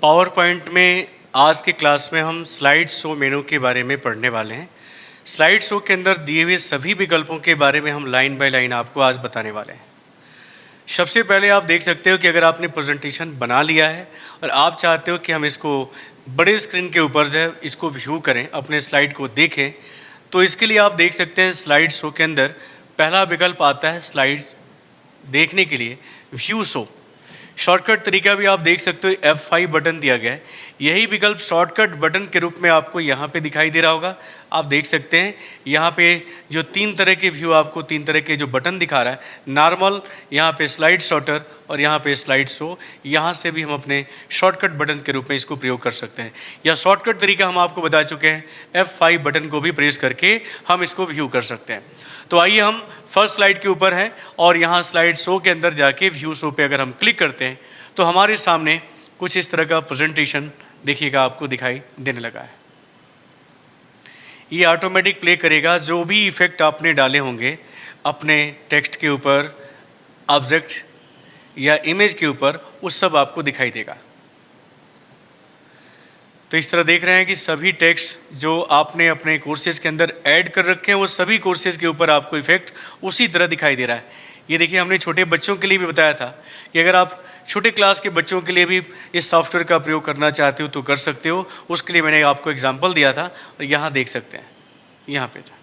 Power point में आज के क्लास में हम स्लाइड शो मेनू के बारे में पढ़ने वाले हैं। स्लाइड शो के अंदर दिए हुए सभी विकल्पों के बारे में हम लाइन बाय लाइन आपको आज बताने वाले हैं। सबसे पहले आप देख सकते हो कि अगर आपने प्रेजेंटेशन बना लिया है और आप चाहते हो कि हम इसको बड़े स्क्रीन के ऊपर जो है इसको व्यू करें, अपने स्लाइड को देखें, तो इसके लिए आप देख सकते हैं स्लाइड शो के अंदर पहला विकल्प आता है स्लाइड देखने के लिए व्यू शो। शॉर्टकट तरीका भी आप देख सकते हो, F5 बटन दिया गया है। यही विकल्प शॉर्टकट बटन के रूप में आपको यहाँ पे दिखाई दे रहा होगा। आप देख सकते हैं यहाँ पे जो तीन तरह के व्यू, आपको तीन तरह के जो बटन दिखा रहा है, नॉर्मल, यहाँ पे स्लाइड शॉर्टर और यहाँ पे स्लाइड शो। यहाँ से भी हम अपने शॉर्टकट बटन के रूप में इसको प्रयोग कर सकते हैं। या शॉर्टकट तरीका हम आपको बता चुके हैं, F5 बटन को भी प्रेस करके हम इसको व्यू कर सकते हैं। तो आइए हम फर्स्ट स्लाइड के ऊपर हैं और यहाँ स्लाइड शो के अंदर जाके व्यू शो पे अगर हम क्लिक करते हैं तो हमारे सामने कुछ इस तरह का प्रेजेंटेशन देखिएगा आपको दिखाई देने लगा है। ये ऑटोमेटिक प्ले करेगा जो भी इफ़ेक्ट आपने डाले होंगे अपने टेक्स्ट के ऊपर, ऑब्जेक्ट या इमेज के ऊपर, उस सब आपको दिखाई देगा। तो इस तरह देख रहे हैं कि सभी टेक्स्ट जो आपने अपने कोर्सेज के अंदर ऐड कर रखे हैं वो सभी कोर्सेज के ऊपर आपको इफेक्ट उसी तरह दिखाई दे रहा है। ये देखिए, हमने छोटे बच्चों के लिए भी बताया था कि अगर आप छोटे क्लास के बच्चों के लिए भी इस सॉफ्टवेयर का प्रयोग करना चाहते हो तो कर सकते हो। उसके लिए मैंने आपको एग्जाम्पल दिया था और यहाँ देख सकते हैं, यहाँ पे था।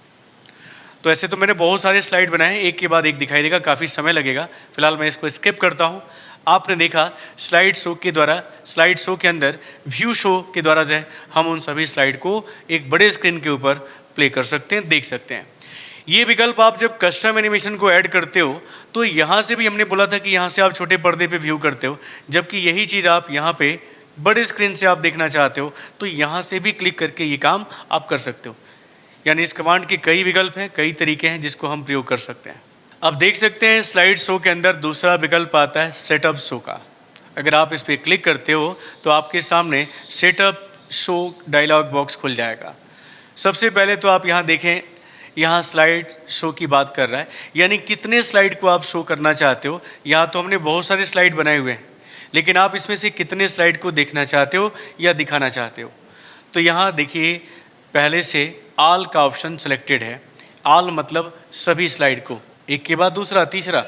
तो ऐसे तो मैंने बहुत सारे स्लाइड बनाए, एक के बाद एक दिखाई देगा, काफ़ी समय लगेगा। फिलहाल मैं इसको स्किप करता हूँ। आपने देखा स्लाइड शो के द्वारा, स्लाइड शो के अंदर व्यू शो के द्वारा जो है हम उन सभी स्लाइड को एक बड़े स्क्रीन के ऊपर प्ले कर सकते हैं, देख सकते हैं। ये विकल्प आप जब कस्टम एनिमेशन को ऐड करते हो तो यहाँ से भी हमने बोला था कि यहाँ से आप छोटे पर्दे पे व्यू करते हो, जबकि यही चीज़ आप यहाँ पे बड़े स्क्रीन से आप देखना चाहते हो तो यहाँ से भी क्लिक करके ये काम आप कर सकते हो। यानी इस कमांड के कई विकल्प हैं, कई तरीके हैं जिसको हम प्रयोग कर सकते हैं। अब देख सकते हैं स्लाइड शो के अंदर दूसरा विकल्प आता है सेटअप शो का। अगर आप इस पर क्लिक करते हो तो आपके सामने सेटअप शो डायलॉग बॉक्स खुल जाएगा। सबसे पहले तो आप यहाँ देखें, यहाँ स्लाइड शो की बात कर रहा है, यानी कितने स्लाइड को आप शो करना चाहते हो। यहाँ तो हमने बहुत सारे स्लाइड बनाए हुए हैं, लेकिन आप इसमें से कितने स्लाइड को देखना चाहते हो या दिखाना चाहते हो। तो यहाँ देखिए, पहले से ऑल का ऑप्शन सेलेक्टेड है। ऑल मतलब सभी स्लाइड को, एक के बाद दूसरा, तीसरा।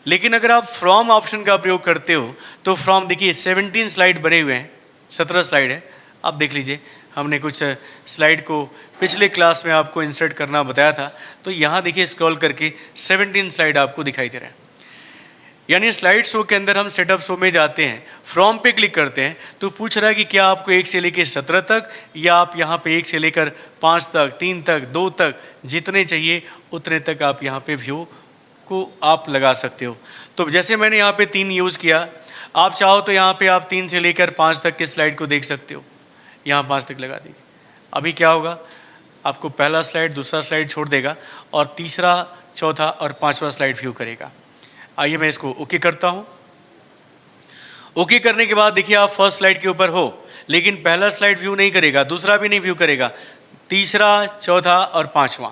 लेकिन अगर आप फ्रॉम ऑप्शन का प्रयोग करते हो तो फ्रॉम देखिए 17 स्लाइड बने हुए हैं, 17 स्लाइड है। आप देख लीजिए, हमने कुछ स्लाइड को पिछले क्लास में आपको इंसर्ट करना बताया था, तो यहाँ देखिए स्क्रॉल करके 17 स्लाइड आपको दिखाई दे रहा है। यानी स्लाइड शो के अंदर हम सेटअप शो में जाते हैं, फ्रॉम पे क्लिक करते हैं तो पूछ रहा है कि क्या आपको 1 से लेकर 17 तक, या आप यहाँ पे 1 से लेकर 5 तक, 3 तक, 2 तक, जितने चाहिए उतने तक आप यहाँ पे व्यू को आप लगा सकते हो। तो जैसे मैंने यहाँ पे 3 यूज़ किया, आप चाहो तो यहाँ पे आप 3 से लेकर 5 तक के स्लाइड को देख सकते हो। यहाँ 5 तक लगा दीजिए। अभी क्या होगा, आपको पहला स्लाइड, दूसरा स्लाइड छोड़ देगा और तीसरा, चौथा और 5वां स्लाइड व्यू करेगा। आइए मैं इसको ओके करता हूँ। ओके करने के बाद देखिए आप फर्स्ट स्लाइड के ऊपर हो, लेकिन पहला स्लाइड व्यू नहीं करेगा, दूसरा भी नहीं व्यू करेगा, तीसरा, चौथा और 5वां,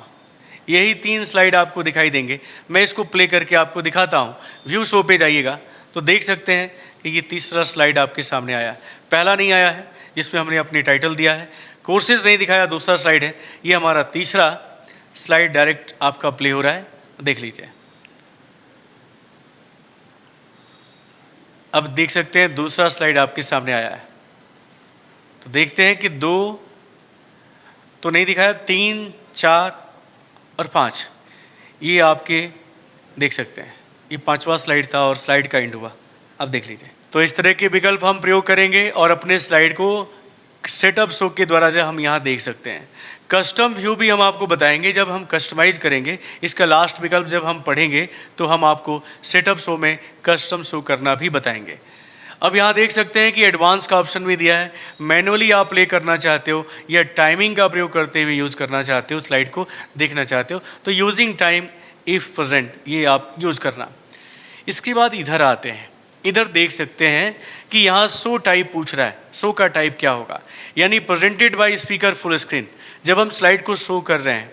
यही 3 स्लाइड आपको दिखाई देंगे। मैं इसको प्ले करके आपको दिखाता हूँ। व्यू शो पे जाइएगा तो देख सकते हैं कि ये तीसरा स्लाइड आपके सामने आया। पहला नहीं आया है जिसमें हमने अपनी टाइटल दिया है, कोर्सेज नहीं दिखाया, दूसरा स्लाइड है। ये हमारा तीसरा स्लाइड डायरेक्ट आपका प्ले हो रहा है, देख लीजिए। अब देख सकते हैं दूसरा स्लाइड आपके सामने आया है। तो देखते हैं कि 2 तो नहीं दिखाया, 3, 4 और 5 ये आपके देख सकते हैं। ये 5वां स्लाइड था और स्लाइड का एंड हुआ। अब देख लीजिए। तो इस तरह के विकल्प हम प्रयोग करेंगे और अपने स्लाइड को सेटअप शो के द्वारा जो हम यहाँ देख सकते हैं। कस्टम व्यू भी हम आपको बताएंगे जब हम कस्टमाइज करेंगे। इसका लास्ट विकल्प जब हम पढ़ेंगे तो हम आपको सेटअप शो में कस्टम शो करना भी बताएंगे। अब यहाँ देख सकते हैं कि एडवांस का ऑप्शन भी दिया है। मैनुअली आप प्ले करना चाहते हो या टाइमिंग का प्रयोग करते हुए यूज़ करना चाहते हो, स्लाइड को देखना चाहते हो, तो यूजिंग टाइम इफ़ प्रेजेंट ये आप यूज़ करना। इसके बाद इधर आते हैं, इधर देख सकते हैं कि यहाँ शो टाइप पूछ रहा है। शो का टाइप क्या होगा, यानी presented by speaker full screen. जब हम स्लाइड को शो कर रहे हैं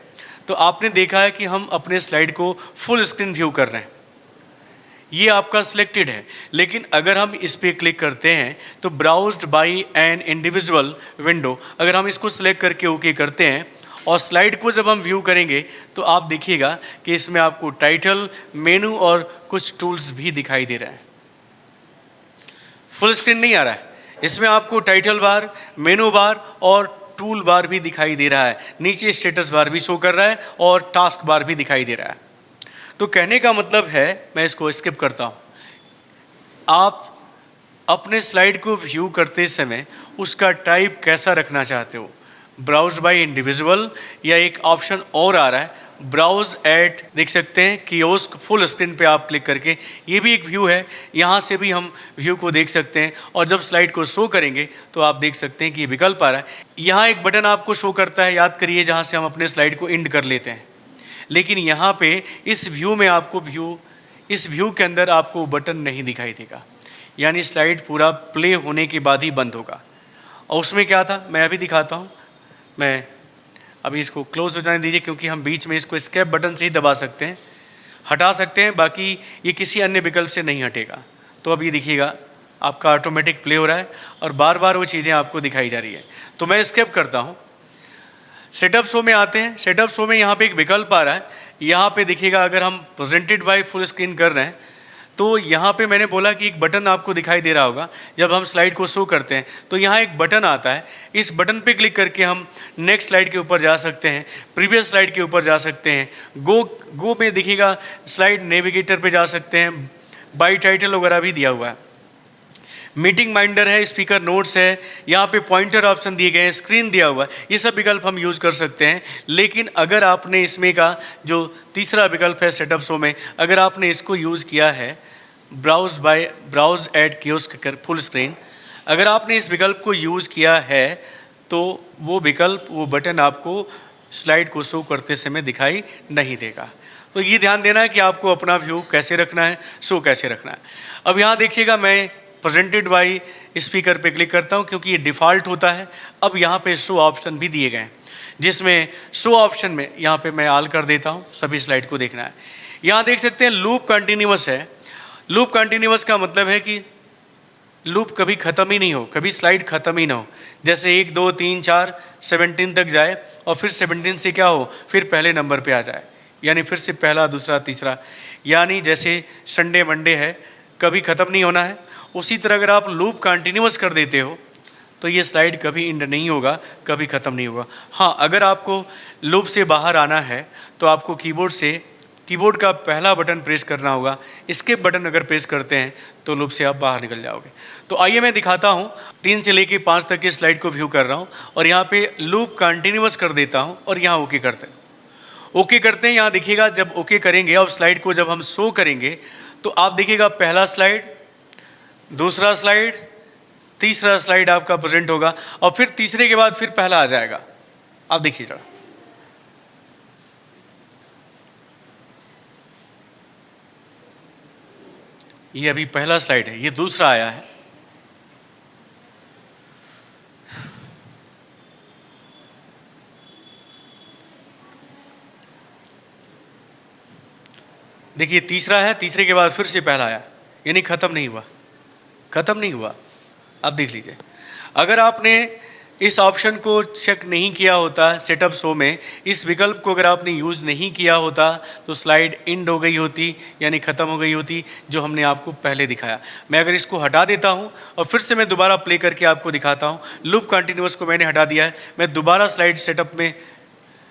तो आपने देखा है कि हम अपने स्लाइड को फुल स्क्रीन व्यू कर रहे हैं। ये आपका सिलेक्टेड है। लेकिन अगर हम इस पर क्लिक करते हैं तो ब्राउज्ड बाय एन इंडिविजुअल विंडो, अगर हम इसको सिलेक्ट करके ओके करते हैं और स्लाइड को जब हम व्यू करेंगे तो आप देखिएगा कि इसमें आपको टाइटल, मेनू और कुछ टूल्स भी दिखाई दे रहे हैं। फुल स्क्रीन नहीं आ रहा है, इसमें आपको टाइटल बार, मेनू बार और टूल बार भी दिखाई दे रहा है, नीचे स्टेटस बार भी शो कर रहा है और टास्क बार भी दिखाई दे रहा है। तो कहने का मतलब है, मैं इसको स्किप करता हूँ, आप अपने स्लाइड को व्यू करते समय उसका टाइप कैसा रखना चाहते हो, ब्राउज बाय इंडिविजुअल, या एक ऑप्शन और आ रहा है ब्राउज एट, देख सकते हैं कियोस्क फुल स्क्रीन पे आप क्लिक करके, ये भी एक व्यू है, यहाँ से भी हम व्यू को देख सकते हैं। और जब स्लाइड को शो करेंगे तो आप देख सकते हैं कि ये विकल्प आ रहा है। यहाँ एक बटन आपको शो करता है, याद करिए, जहाँ से हम अपने स्लाइड को एंड कर लेते हैं। लेकिन यहाँ पे इस व्यू में आपको इस व्यू के अंदर आपको बटन नहीं दिखाई देगा, यानी स्लाइड पूरा प्ले होने के बाद ही बंद होगा। और उसमें क्या था मैं अभी दिखाता हूँ। मैं अभी इसको क्लोज हो जाने दीजिए, क्योंकि हम बीच में इसको एस्केप बटन से ही दबा सकते हैं, हटा सकते हैं, बाकी ये किसी अन्य विकल्प से नहीं हटेगा। तो अब ये देखिएगा आपका ऑटोमेटिक प्ले हो रहा है और बार बार वो चीज़ें आपको दिखाई जा रही है। तो मैं एस्केप करता हूँ, सेटअप शो में आते हैं। सेटअप शो में यहाँ पे एक विकल्प आ रहा है, यहाँ पे देखिएगा अगर हम प्रेजेंटेड बाय फुल स्क्रीन कर रहे हैं तो यहाँ पे मैंने बोला कि एक बटन आपको दिखाई दे रहा होगा जब हम स्लाइड को शो करते हैं, तो यहाँ एक बटन आता है, इस बटन पे क्लिक करके हम नेक्स्ट स्लाइड के ऊपर जा सकते हैं, प्रीवियस स्लाइड के ऊपर जा सकते हैं, गो में देखिएगा स्लाइड नेविगेटर पे जा सकते हैं, बाय टाइटल वगैरह भी दिया हुआ है, मीटिंग माइंडर है, स्पीकर नोट्स है, यहाँ पे पॉइंटर ऑप्शन दिए गए हैं, स्क्रीन दिया हुआ है, ये सब विकल्प हम यूज़ कर सकते हैं। लेकिन अगर आपने इसमें का जो तीसरा विकल्प है सेटअप शो में, अगर आपने इसको यूज़ किया है browse at kiosk full screen, अगर आपने इस विकल्प को यूज़ किया है तो वो विकल्प, वो बटन आपको स्लाइड को शो करते समय दिखाई नहीं देगा। तो ये ध्यान देना है कि आपको अपना व्यू कैसे रखना है, शो कैसे रखना है। अब यहाँ देखिएगा मैं प्रेजेंटेड बाय स्पीकर पे क्लिक करता हूँ, क्योंकि ये डिफ़ॉल्ट होता है। अब यहाँ पे शो ऑप्शन भी दिए गए हैं, जिसमें शो ऑप्शन में यहाँ पे मैं ऑल कर देता हूँ, सभी स्लाइड को देखना है। यहाँ देख सकते हैं लूप कंटिन्यूअस है। लूप कंटिन्यूअस का मतलब है कि लूप कभी ख़त्म ही नहीं हो, कभी स्लाइड ख़त्म ही ना हो। जैसे 1 2 3 4 17 तक जाए और फिर 17 से क्या हो, फिर पहले नंबर पे आ जाए, यानी फिर से पहला, दूसरा, तीसरा, यानी जैसे संडे मंडे है, कभी ख़त्म नहीं होना है। उसी तरह अगर आप लूप कंटिन्यूअस कर देते हो तो ये स्लाइड कभी एंड नहीं होगा, कभी ख़त्म नहीं होगा। हाँ, अगर आपको लूप से बाहर आना है तो आपको कीबोर्ड का पहला बटन प्रेस करना होगा। एस्केप बटन अगर प्रेस करते हैं तो लूप से आप बाहर निकल जाओगे। तो आइए मैं दिखाता हूँ, 3 से लेके 5 तक की स्लाइड को व्यू कर रहा हूँ और यहाँ पे लूप कंटिन्यूअस कर देता हूँ और यहाँ ओके करते हैं। ओके करते हैं, यहाँ देखिएगा जब ओके करेंगे और स्लाइड को जब हम शो करेंगे तो आप देखिएगा पहला स्लाइड, दूसरा स्लाइड, तीसरा स्लाइड आपका प्रेजेंट होगा और फिर तीसरे के बाद फिर पहला आ जाएगा। आप देखिए जरा, ये अभी पहला स्लाइड है, ये दूसरा आया है। देखिए तीसरा है, तीसरे के बाद फिर से पहला आया, यानी ख़त्म नहीं हुआ, ख़त्म नहीं हुआ। आप देख लीजिए, अगर आपने इस ऑप्शन को चेक नहीं किया होता सेटअप शो में, इस विकल्प को अगर आपने यूज़ नहीं किया होता तो स्लाइड एंड हो गई होती, यानी ख़त्म हो गई होती, जो हमने आपको पहले दिखाया। मैं अगर इसको हटा देता हूं और फिर से मैं दोबारा प्ले करके आपको दिखाता हूं, लूप कंटिन्यूअस को मैंने हटा दिया है, मैं दोबारा स्लाइड सेटअप में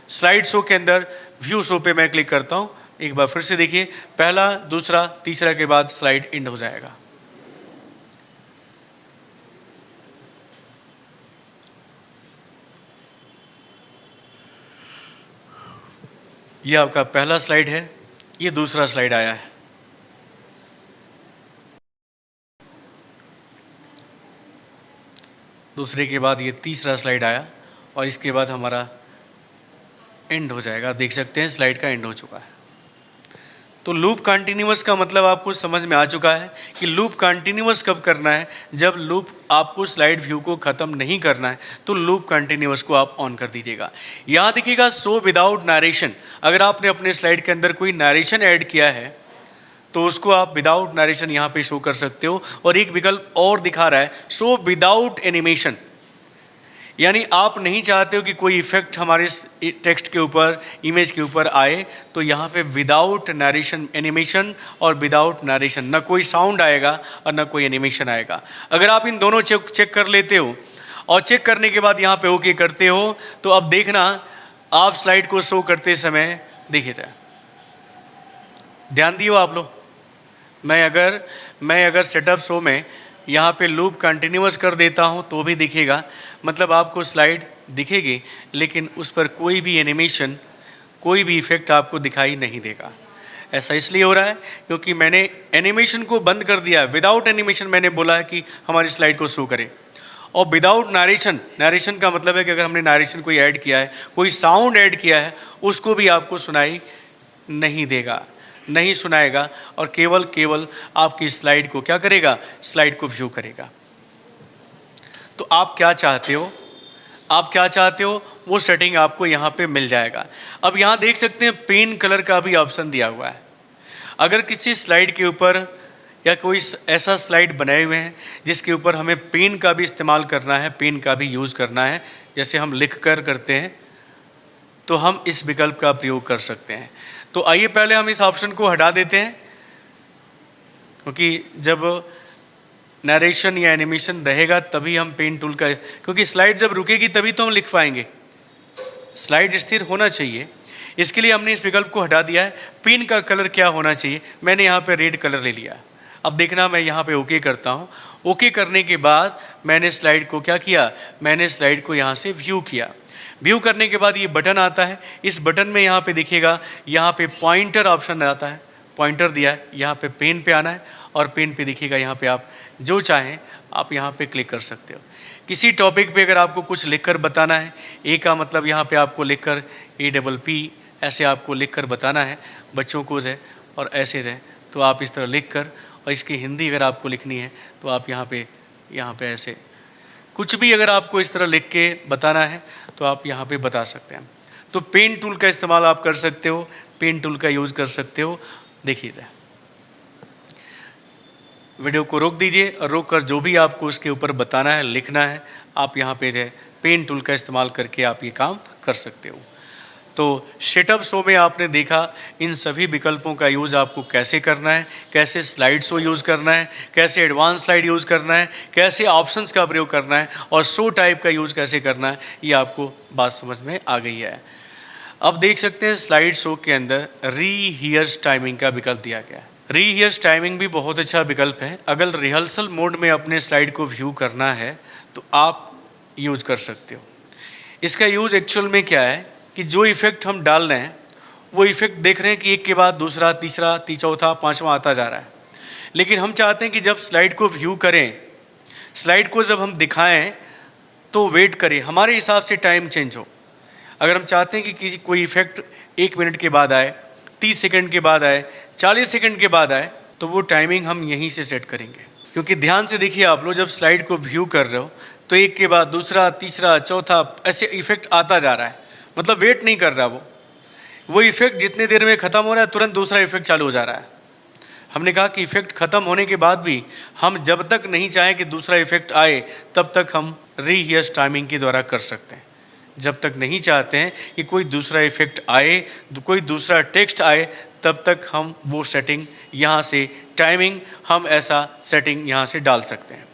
स्लाइड शो के अंदर व्यू शो पे मैं क्लिक करता हूँ। एक बार फिर से देखिए, पहला, दूसरा, तीसरा के बाद स्लाइड एंड हो जाएगा। ये आपका पहला स्लाइड है, ये दूसरा स्लाइड आया है। दूसरे के बाद ये तीसरा स्लाइड आया और इसके बाद हमारा एंड हो जाएगा। आप देख सकते हैं स्लाइड का एंड हो चुका है। तो लूप कंटिन्यूअस का मतलब आपको समझ में आ चुका है कि लूप कंटिन्यूअस कब करना है। जब लूप आपको स्लाइड व्यू को ख़त्म नहीं करना है तो लूप कंटिन्यूअस को आप ऑन कर दीजिएगा। यहाँ देखिएगा शो विदाउट नरेशन, अगर आपने अपने स्लाइड के अंदर कोई नरेशन ऐड किया है तो उसको आप विदाउट नरेशन यहाँ पे शो कर सकते हो। और एक विकल्प और दिखा रहा है, शो विदाउट एनिमेशन, यानी आप नहीं चाहते हो कि कोई इफेक्ट हमारे टेक्स्ट के ऊपर, इमेज के ऊपर आए, तो यहाँ पे विदाउट नरेशन, एनिमेशन और विदाउट नरेशन, ना कोई साउंड आएगा और ना कोई एनिमेशन आएगा। अगर आप इन दोनों चेक कर लेते हो और चेक करने के बाद यहाँ पे ओके करते हो, तो अब देखना आप स्लाइड को शो करते समय दिखे रहा। ध्यान दियो आप लोग, मैं अगर सेटअप शो में यहाँ पे लूप कंटिन्यूअस कर देता हूँ तो भी दिखेगा, मतलब आपको स्लाइड दिखेगी लेकिन उस पर कोई भी एनिमेशन, कोई भी इफेक्ट आपको दिखाई नहीं देगा। ऐसा इसलिए हो रहा है क्योंकि मैंने एनिमेशन को बंद कर दिया है। विदाउट एनिमेशन मैंने बोला है कि हमारी स्लाइड को शो करे, और विदाउट नरेशन, नरेशन का मतलब है कि अगर हमने नरेशन कोई ऐड किया है, कोई साउंड ऐड किया है, उसको भी आपको सुनाई नहीं देगा, नहीं सुनाएगा, और केवल आपकी स्लाइड को क्या करेगा, स्लाइड को व्यू करेगा। तो आप क्या चाहते हो, वो सेटिंग आपको यहाँ पे मिल जाएगा। अब यहाँ देख सकते हैं पेन कलर का भी ऑप्शन दिया हुआ है। अगर किसी स्लाइड के ऊपर या कोई ऐसा स्लाइड बनाए हुए हैं जिसके ऊपर हमें पेन का भी इस्तेमाल करना है, पेन का भी यूज़ करना है, जैसे हम लिख कर करते हैं, तो हम इस विकल्प का प्रयोग कर सकते हैं। तो आइए पहले हम इस ऑप्शन को हटा देते हैं, क्योंकि जब नरेशन या एनिमेशन रहेगा तभी हम पेन टूल का, क्योंकि स्लाइड जब रुकेगी तभी तो हम लिख पाएंगे, स्लाइड स्थिर होना चाहिए। इसके लिए हमने इस विकल्प को हटा दिया है। पेन का कलर क्या होना चाहिए, मैंने यहाँ पे रेड कलर ले लिया। अब देखना मैं यहाँ पे ओके करता हूँ। ओके करने के बाद मैंने स्लाइड को क्या किया, मैंने स्लाइड को यहाँ से व्यू किया। व्यू करने के बाद ये बटन आता है, इस बटन में यहाँ पे दिखेगा, यहाँ पे पॉइंटर ऑप्शन आता है, पॉइंटर दिया है, यहाँ पे पेन पे आना है और पेन पे दिखेगा, यहाँ पे आप जो चाहें आप यहाँ पे क्लिक कर सकते हो। किसी टॉपिक पे अगर आपको कुछ लिखकर बताना है, ए का मतलब यहाँ पे आपको लिखकर APP ऐसे आपको लिखकर बताना है बच्चों को है, और ऐसे है तो आप इस तरह लिख कर, और इसकी हिंदी अगर आपको लिखनी है तो आप यहाँ पे ऐसे कुछ भी अगर आपको इस तरह लिख के बताना है तो आप यहाँ पे बता सकते हैं। तो पेन टूल का इस्तेमाल आप कर सकते हो, पेन टूल का यूज़ कर सकते हो। देखिए वीडियो को रोक दीजिए और रोक कर जो भी आपको इसके ऊपर बताना है, लिखना है, आप यहाँ पे जो पेन टूल का इस्तेमाल करके आप ये काम कर सकते हो। तो सेटअप शो में आपने देखा इन सभी विकल्पों का यूज़ आपको कैसे करना है, कैसे स्लाइड शो यूज़ करना है, कैसे एडवांस स्लाइड यूज़ करना है, कैसे ऑप्शंस का प्रयोग करना है, और शो टाइप का यूज़ कैसे करना है, ये आपको बात समझ में आ गई है। अब देख सकते हैं स्लाइड शो के अंदर रीहियर्स टाइमिंग का विकल्प दिया गया है। रीहियर्स टाइमिंग भी बहुत अच्छा विकल्प है। अगर रिहर्सल मोड में अपने स्लाइड को व्यू करना है तो आप यूज कर सकते हो। इसका यूज़ एक्चुअल में क्या है कि जो इफ़ेक्ट हम डाल रहे हैं वो इफ़ेक्ट देख रहे हैं कि एक के बाद दूसरा, तीसरा, चौथा, पांचवा आता जा रहा है, लेकिन हम चाहते हैं कि जब स्लाइड को व्यू करें, स्लाइड को जब हम दिखाएं तो वेट करें, हमारे हिसाब से टाइम चेंज हो। अगर हम चाहते हैं कि किसी कोई इफ़ेक्ट 1 मिनट के बाद आए, 30 सेकंड के बाद आए, 40 सेकंड के बाद आए, तो वो टाइमिंग हम यहीं से सेट करेंगे। क्योंकि ध्यान से देखिए आप लोग, जब स्लाइड को व्यू कर रहे हो तो एक के बाद दूसरा, तीसरा, चौथा ऐसे इफ़ेक्ट आता जा रहा है, मतलब वेट नहीं कर रहा वो इफ़ेक्ट जितने देर में ख़त्म हो रहा है तुरंत दूसरा इफ़ेक्ट चालू हो जा रहा है। हमने कहा कि इफ़ेक्ट ख़त्म होने के बाद भी हम जब तक नहीं चाहें कि दूसरा इफ़ेक्ट आए तब तक हम रीहियर्स टाइमिंग के द्वारा कर सकते हैं। जब तक नहीं चाहते हैं कि कोई दूसरा इफ़ेक्ट आए, कोई दूसरा टेक्स्ट आए, तब तक हम वो सेटिंग यहाँ से, टाइमिंग हम ऐसा सेटिंग यहाँ से डाल सकते हैं।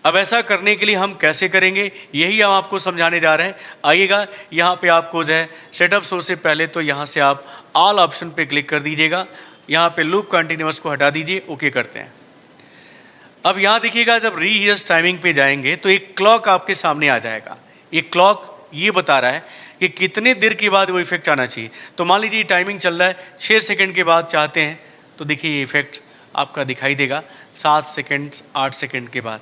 अब ऐसा करने के लिए हम कैसे करेंगे, यही हम आपको समझाने जा रहे हैं। आइएगा, यहाँ पे आपको जो है सेटअप शो से पहले तो यहाँ से आप ऑल ऑप्शन पे क्लिक कर दीजिएगा, यहाँ पे लूप कंटिन्यूअस को हटा दीजिए, ओके करते हैं। अब यहाँ देखिएगा, जब रीहियर्स टाइमिंग पे जाएंगे तो एक क्लॉक आपके सामने आ जाएगा। एक क्लॉक ये बता रहा है कि कितने देर के बाद वो इफेक्ट आना चाहिए। तो मान लीजिए टाइमिंग चल रहा है, 6 सेकंड के बाद चाहते हैं तो देखिए ये इफेक्ट आपका दिखाई देगा 7 सेकंड, 8 सेकंड के बाद,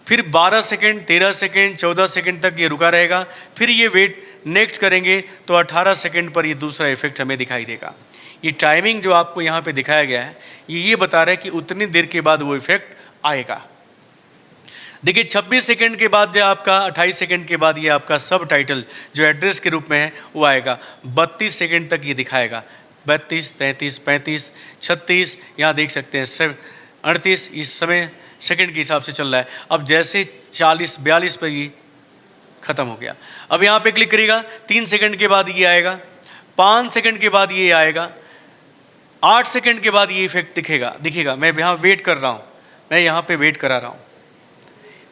फिर 12 सेकंड, 13 सेकंड, 14 सेकंड तक ये रुका रहेगा, फिर ये वेट नेक्स्ट करेंगे तो 18 सेकंड पर ये दूसरा इफेक्ट हमें दिखाई देगा। ये टाइमिंग जो आपको यहाँ पे दिखाया गया है ये बता रहा है कि उतनी देर के बाद वो इफेक्ट आएगा। देखिए 26 सेकंड के बाद जो आपका 28 सेकंड के बाद ये आपका सब टाइटल जो एड्रेस के रूप में है वो आएगा। 32 सेकंड तक ये दिखाएगा। 32, 33, 35, 36, यहाँ देख सकते हैं 38, इस समय सेकंड के हिसाब से चल रहा है। अब जैसे 40, 42 पर ये ख़त्म हो गया। अब यहाँ पे क्लिक करिएगा, 3 सेकंड के बाद ये आएगा, 5 सेकंड के बाद ये आएगा, 8 सेकंड के बाद ये इफेक्ट दिखेगा। मैं यहाँ वेट कर रहा हूँ, मैं यहाँ पे वेट करा रहा हूँ।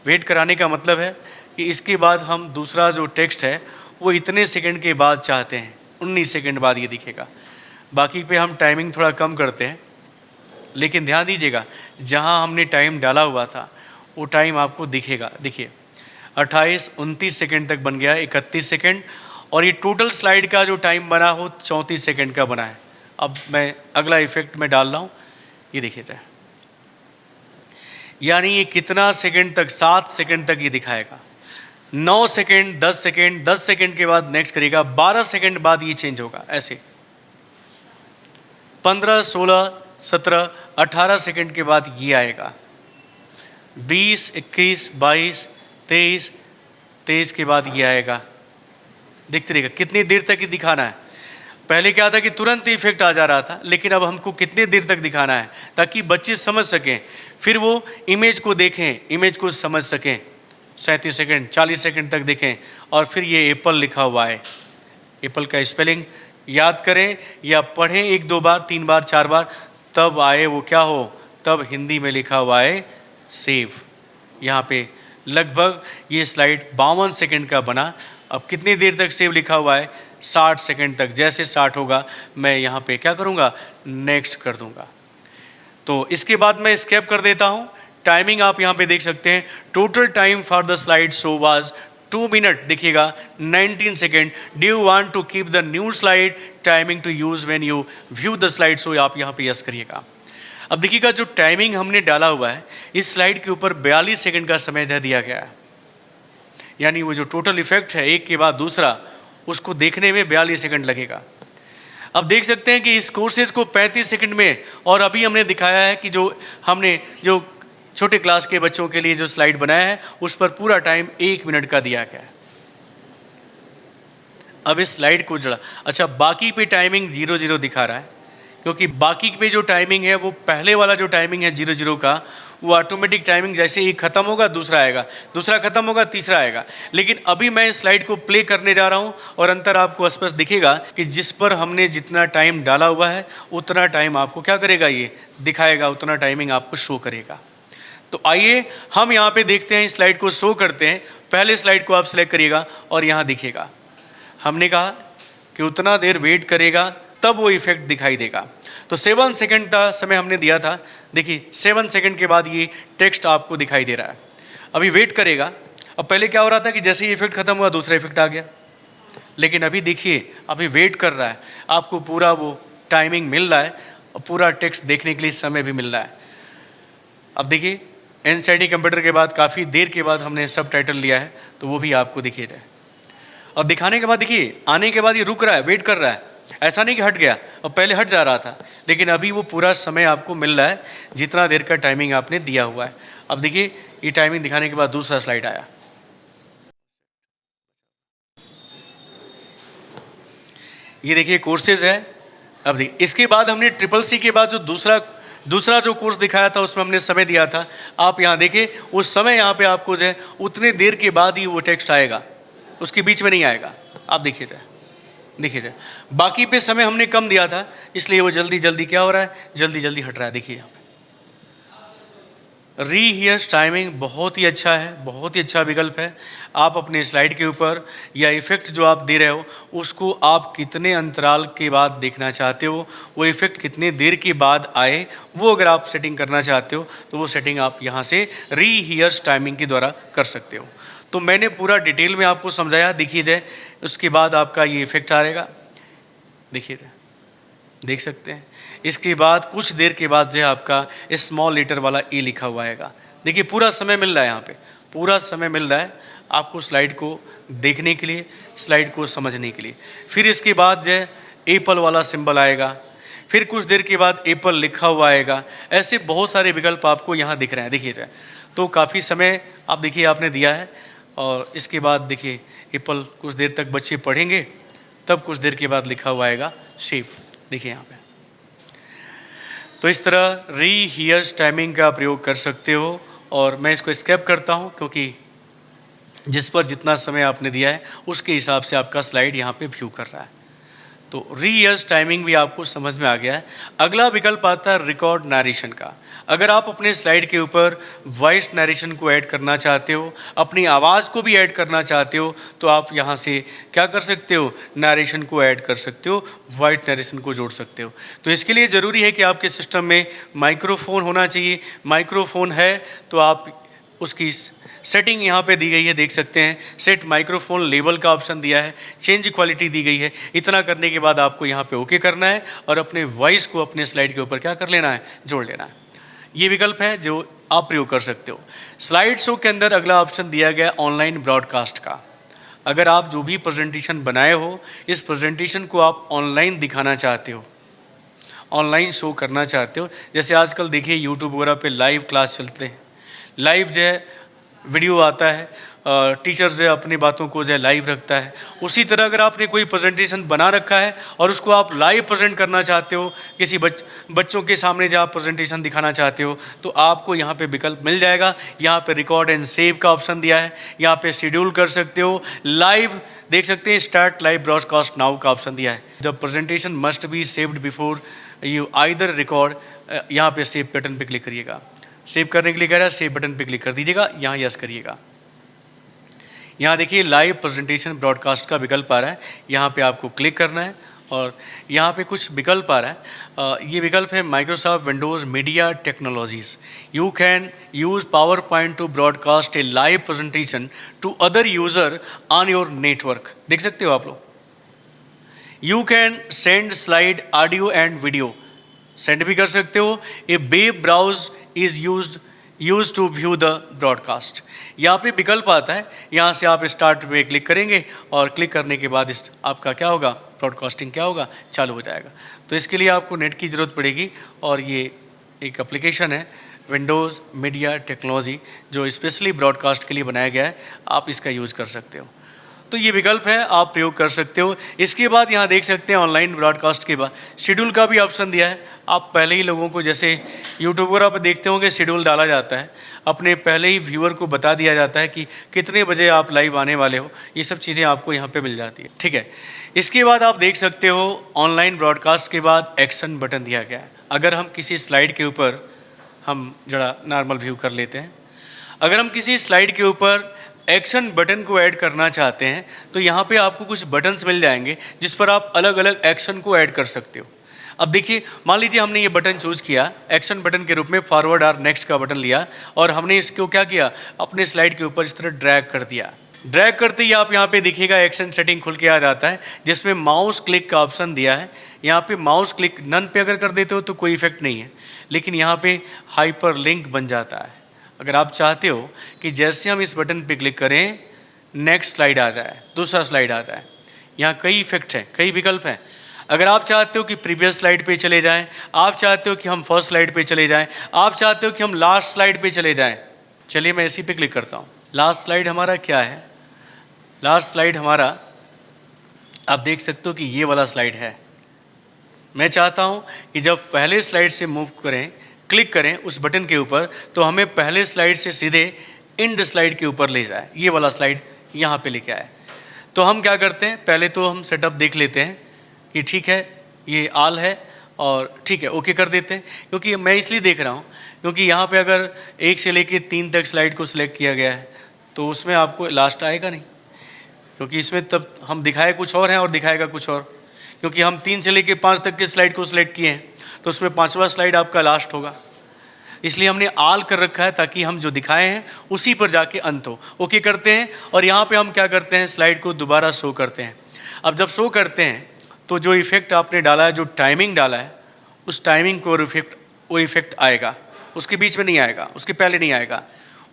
वेट कराने का मतलब है कि इसके बाद हम दूसरा जो टेक्स्ट है वो इतने सेकंड के बाद चाहते हैं, 19 सेकंड बाद ये दिखेगा। बाकी पे हम टाइमिंग थोड़ा कम करते हैं, लेकिन ध्यान दीजिएगा जहाँ हमने टाइम डाला हुआ था वो टाइम आपको दिखेगा। देखिए 28, 29 सेकंड तक बन गया, 31 सेकंड, और ये टोटल स्लाइड का जो टाइम बना हो 34 सेकंड का बना है। अब मैं अगला इफेक्ट में डाल रहा हूँ, ये देखिए जाए, यानी ये कितना सेकंड तक, 7 सेकंड तक ये दिखाएगा। 9 सेकंड, 10 सेकंड, 10 सेकंड के बाद नेक्स्ट करेगा, 12 सेकंड बाद ये चेंज होगा, ऐसे 15, 16, 17, 18 सेकंड के बाद ये आएगा, 20, 21, 22, 23 के बाद ये आएगा। देखते रहिएगा कितनी देर तक ये दिखाना है। पहले क्या था कि तुरंत इफेक्ट आ जा रहा था, लेकिन अब हमको कितने देर तक दिखाना है ताकि बच्चे समझ सकें, फिर वो इमेज को देखें, इमेज को समझ सकें। 37 सेकंड, 40 सेकंड तक देखें, और फिर ये एप्पल लिखा हुआ है, एप्पल का स्पेलिंग याद करें या पढ़ें 1, 2 बार, 3 बार, 4 बार, तब आए वो क्या हो, तब हिंदी में लिखा हुआ है सेव। यहाँ पे लगभग ये स्लाइड 52 सेकंड का बना। अब कितनी देर तक सेव लिखा हुआ है, 60 सेकंड तक। जैसे 60 होगा मैं यहाँ पे क्या करूँगा, नेक्स्ट कर दूँगा। तो इसके बाद मैं स्केप कर देता हूँ। टाइमिंग आप यहाँ पे देख सकते हैं, total time for the slide show was 2 minute, देखिएगा 19 second. Do you want to keep the new slide timing to use when you view the slide show, आप यहाँ पे यस करिएगा। अब देखिएगा जो टाइमिंग हमने डाला हुआ है इस स्लाइड के ऊपर 42 सेकंड का समय दिया गया है, यानी वो जो टोटल इफेक्ट है एक के बाद दूसरा, उसको देखने में 42 सेकंड लगेगा। अब देख सकते हैं कि इस कोर्सेज को 35 सेकंड में, और अभी हमने दिखाया है कि जो हमने जो छोटे क्लास के बच्चों के लिए जो स्लाइड बनाया है उस पर पूरा टाइम 1 मिनट का दिया गया है। अब इस स्लाइड को जरा, अच्छा बाकी पे टाइमिंग 00 दिखा रहा है, क्योंकि बाकी पे जो टाइमिंग है वो पहले वाला जो टाइमिंग है 00 का, वो ऑटोमेटिक टाइमिंग जैसे एक ख़त्म होगा दूसरा आएगा, दूसरा ख़त्म होगा तीसरा आएगा। लेकिन अभी मैं इस स्लाइड को प्ले करने जा रहा हूँ और अंतर आपको स्पष्ट दिखेगा कि जिस पर हमने जितना टाइम डाला हुआ है उतना टाइम आपको क्या करेगा, ये दिखाएगा, उतना टाइमिंग आपको शो करेगा। तो आइए हम यहाँ पे देखते हैं, इस स्लाइड को शो करते हैं। पहले स्लाइड को आप सिलेक्ट करिएगा और यहाँ दिखेगा, हमने कहा कि उतना देर वेट करेगा तब वो इफेक्ट दिखाई देगा। तो 7 सेकंड का समय हमने दिया था, देखिए 7 सेकंड के बाद ये टेक्स्ट आपको दिखाई दे रहा है। अभी वेट करेगा। अब पहले क्या हो रहा था कि जैसे ही इफेक्ट खत्म हुआ दूसरा इफेक्ट आ गया, लेकिन अभी देखिए अभी वेट कर रहा है, आपको पूरा वो टाइमिंग मिल रहा है और पूरा टेक्स्ट देखने के लिए समय भी मिल रहा है। अब देखिए NCERT कंप्यूटर के बाद काफ़ी देर के बाद हमने सब टाइटल लिया है, तो वो भी आपको दिखे जाए। और दिखाने के बाद देखिए आने के बाद ये रुक रहा है, वेट कर रहा है, ऐसा नहीं कि हट गया और पहले हट जा रहा था, लेकिन अभी वो पूरा समय आपको मिल रहा है जितना देर का टाइमिंग आपने दिया हुआ है। अब देखिए ये टाइमिंग दिखाने के बाद दूसरा स्लाइड आया, ये देखिए कोर्सेज है। अब देखिए इसके बाद हमने CCC के बाद जो दूसरा जो कोर्स दिखाया था उसमें हमने समय दिया था। आप यहाँ देखिए उस समय यहाँ पे आपको जो है उतने देर के बाद ही वो टेक्स्ट आएगा, उसके बीच में नहीं आएगा। आप देखिए जाए बाकी पे समय हमने कम दिया था, इसलिए वो जल्दी जल्दी क्या हो रहा है, जल्दी जल्दी हट रहा है। देखिए यहाँ पे रीहियर्स टाइमिंग बहुत ही अच्छा है, बहुत ही अच्छा विकल्प है। आप अपने स्लाइड के ऊपर या इफ़ेक्ट जो आप दे रहे हो उसको आप कितने अंतराल के बाद देखना चाहते हो, वो इफ़ेक्ट कितने देर के बाद आए, वो अगर आप सेटिंग करना चाहते हो तो वो सेटिंग आप यहाँ से रीहियर्स टाइमिंग के द्वारा कर सकते हो। तो मैंने पूरा डिटेल में आपको समझाया, देखिए जाए उसके बाद आपका ये इफ़ेक्ट आएगा, देखिए जाए, देख सकते हैं। इसके बाद कुछ देर के बाद जो है आपका स्मॉल लेटर वाला ए लिखा हुआ आएगा। देखिए पूरा समय मिल रहा है, यहाँ पे पूरा समय मिल रहा है आपको स्लाइड को देखने के लिए, स्लाइड को समझने के लिए। फिर इसके बाद जो है एप्पल वाला सिंबल आएगा, फिर कुछ देर के बाद एप्पल लिखा हुआ आएगा। ऐसे बहुत सारे विकल्प आपको यहाँ दिख रहे हैं, देखिए जाए। तो काफ़ी समय आप देखिए आपने दिया है, और इसके बाद देखिए एप्पल कुछ देर तक बच्चे पढ़ेंगे, तब कुछ देर के बाद लिखा हुआ आएगा सेव। देखिए यहाँ पे। तो इस तरह री हियर्स टाइमिंग का प्रयोग कर सकते हो, और मैं इसको स्किप करता हूँ क्योंकि जिस पर जितना समय आपने दिया है उसके हिसाब से आपका स्लाइड यहाँ पे व्यू कर रहा है। तो रीयर्स टाइमिंग भी आपको समझ में आ गया है। अगला विकल्प आता है रिकॉर्ड नरेशन का। अगर आप अपने स्लाइड के ऊपर वॉइस नरेशन को ऐड करना चाहते हो, अपनी आवाज़ को भी ऐड करना चाहते हो, तो आप यहाँ से क्या कर सकते हो, नरेशन को ऐड कर सकते हो, वॉइस नरेशन को जोड़ सकते हो। तो इसके लिए ज़रूरी है कि आपके सिस्टम में माइक्रोफोन होना चाहिए। माइक्रोफोन है तो आप उसकी सेटिंग यहाँ पे दी गई है, देख सकते हैं। सेट माइक्रोफोन लेवल का ऑप्शन दिया है, चेंज क्वालिटी दी गई है। इतना करने के बाद आपको यहाँ पे ओके करना है और अपने वॉइस को अपने स्लाइड के ऊपर क्या कर लेना है, जोड़ लेना है। ये विकल्प है जो आप प्रयोग कर सकते हो। स्लाइड शो के अंदर अगला ऑप्शन दिया गया ऑनलाइन ब्रॉडकास्ट का। अगर आप जो भी प्रेजेंटेशन बनाए हो, इस प्रेजेंटेशन को आप ऑनलाइन दिखाना चाहते हो, ऑनलाइन शो करना चाहते हो, जैसे आजकल देखिए यूट्यूब वगैरह पे लाइव क्लास चलते हैं, लाइव जो है वीडियो आता है, टीचर्स जो है अपनी बातों को जो है लाइव रखता है। उसी तरह अगर आपने कोई प्रेजेंटेशन बना रखा है और उसको आप लाइव प्रेजेंट करना चाहते हो, किसी बच्चों के सामने जब आप प्रेजेंटेशन दिखाना चाहते हो, तो आपको यहाँ पे विकल्प मिल जाएगा। यहाँ पे रिकॉर्ड एंड सेव का ऑप्शन दिया है, यहाँ पे शेड्यूल कर सकते हो, लाइव देख सकते हैं, स्टार्ट लाइव ब्रॉडकास्ट नाउ का ऑप्शन दिया है। The presentation must be saved before you either record, यहाँ पे सेव बटन पे क्लिक करिएगा। सेव करने के लिए कह रहा है, सेव बटन पे क्लिक कर दीजिएगा, यहाँ यस करिएगा। यहाँ देखिए लाइव प्रेजेंटेशन ब्रॉडकास्ट का विकल्प आ रहा है, यहाँ पे आपको क्लिक करना है और यहाँ पे कुछ विकल्प आ रहा है। ये विकल्प है Microsoft Windows media technologies. You can use PowerPoint to broadcast a live presentation to other user on your network. देख सकते हो आप लोग। You can send slide audio and video, send भी कर सकते हो। A web browse is use to view the broadcast. यहाँ पे विकल्प आता है, यहाँ से आप स्टार्ट पे क्लिक करेंगे और क्लिक करने के बाद आपका क्या होगा, ब्रॉडकास्टिंग क्या होगा, चालू हो जाएगा। तो इसके लिए आपको नेट की ज़रूरत पड़ेगी और ये एक एप्लीकेशन है विंडोज़ मीडिया टेक्नोलॉजी जो स्पेशली ब्रॉडकास्ट के लिए बनाया गया है, आप इसका यूज़ कर सकते हो। तो ये विकल्प है, आप प्रयोग कर सकते हो। इसके बाद यहाँ देख सकते हैं ऑनलाइन ब्रॉडकास्ट के बाद शेड्यूल का भी ऑप्शन दिया है। आप पहले ही लोगों को, जैसे यूट्यूब वगैरह पर देखते होंगे, शेड्यूल डाला जाता है, अपने पहले ही व्यूअर को बता दिया जाता है कि कितने बजे आप लाइव आने वाले हो। ये सब चीज़ें आपको यहाँ पे मिल जाती है, ठीक है। इसके बाद आप देख सकते हो ऑनलाइन ब्रॉडकास्ट के बाद एक्शन बटन दिया गया है। अगर हम किसी स्लाइड के ऊपर, हम जरा नॉर्मल व्यू कर लेते हैं, अगर हम किसी स्लाइड के ऊपर एक्शन बटन को ऐड करना चाहते हैं तो यहाँ पे आपको कुछ बटन्स मिल जाएंगे जिस पर आप अलग अलग एक्शन को ऐड कर सकते हो। अब देखिए, मान लीजिए हमने ये बटन चूज़ किया, एक्शन बटन के रूप में फॉरवर्ड और नेक्स्ट का बटन लिया और हमने इसको क्या किया, अपने स्लाइड के ऊपर इस तरह ड्रैग कर दिया। ड्रैग करते ही आप यहाँ पे देखिएगा एक्शन सेटिंग खुल के आ जाता है जिसमें माउस क्लिक का ऑप्शन दिया है। यहाँ पे माउस क्लिक नन पे अगर कर देते हो तो कोई इफेक्ट नहीं है, लेकिन यहाँ पे हाइपर लिंक बन जाता है। अगर आप चाहते हो कि जैसे हम इस बटन पे क्लिक करें नेक्स्ट स्लाइड आ जाए, दूसरा स्लाइड आ जाए, यहाँ कई इफेक्ट्स हैं, कई विकल्प हैं। अगर आप चाहते हो कि प्रीवियस स्लाइड पे चले जाएं, आप चाहते हो कि हम फर्स्ट स्लाइड पे चले जाएं, आप चाहते हो कि हम लास्ट स्लाइड पे चले जाएं, चलिए मैं इसी पे क्लिक करता हूँ। लास्ट स्लाइड हमारा क्या है, लास्ट स्लाइड हमारा आप देख सकते हो कि ये वाला स्लाइड है। मैं चाहता हूँ कि जब पहले स्लाइड से मूव करें, क्लिक करें उस बटन के ऊपर, तो हमें पहले स्लाइड से सीधे एंड स्लाइड के ऊपर ले जाए। ये वाला स्लाइड यहाँ पे लेके आए। तो हम क्या करते हैं, पहले तो हम सेटअप देख लेते हैं कि ठीक है ये आल है और ठीक है ओके कर देते हैं। क्योंकि मैं इसलिए देख रहा हूँ क्योंकि यहाँ पे अगर 1 से लेके 3 तक स्लाइड को सिलेक्ट किया गया है तो उसमें आपको लास्ट आएगा नहीं, क्योंकि इसमें तब हम दिखाए कुछ और हैं और दिखाएगा कुछ और। क्योंकि हम 3 से लेके 5 तक के स्लाइड को सिलेक्ट किए हैं तो उसमें 5वां स्लाइड आपका लास्ट होगा। इसलिए हमने आल कर रखा है ताकि हम जो दिखाए हैं उसी पर जाके अंत हो। ओके करते हैं और यहाँ पे हम क्या करते हैं, स्लाइड को दोबारा शो करते हैं। अब जब शो करते हैं तो जो इफेक्ट आपने डाला है, जो टाइमिंग डाला है, उस टाइमिंग को वो इफेक्ट आएगा, उसके बीच में नहीं आएगा, उसके पहले नहीं आएगा।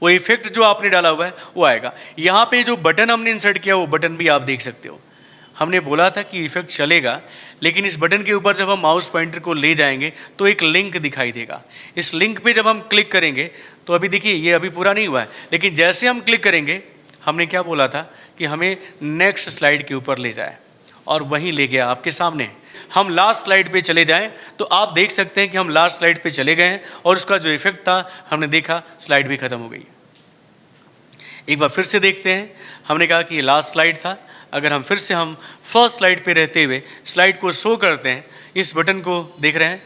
वो इफेक्ट जो आपने डाला हुआ है वो आएगा। यहाँ पे जो बटन हमने इंसर्ट किया वो बटन भी आप देख सकते हो। हमने बोला था कि इफेक्ट चलेगा, लेकिन इस बटन के ऊपर जब हम माउस पॉइंटर को ले जाएंगे तो एक लिंक दिखाई देगा। इस लिंक पे जब हम क्लिक करेंगे तो अभी देखिए ये अभी पूरा नहीं हुआ है, लेकिन जैसे हम क्लिक करेंगे, हमने क्या बोला था कि हमें नेक्स्ट स्लाइड के ऊपर ले जाए, और वहीं ले गया आपके सामने। हम लास्ट स्लाइड पे चले जाएं तो आप देख सकते हैं कि हम लास्ट स्लाइड पे चले गए हैं और उसका जो इफेक्ट था हमने देखा, स्लाइड भी खत्म हो गई। एक बार फिर से देखते हैं, हमने कहा कि ये लास्ट स्लाइड था। अगर हम फिर से हम फर्स्ट स्लाइड पे रहते हुए स्लाइड को शो करते हैं, इस बटन को देख रहे हैं,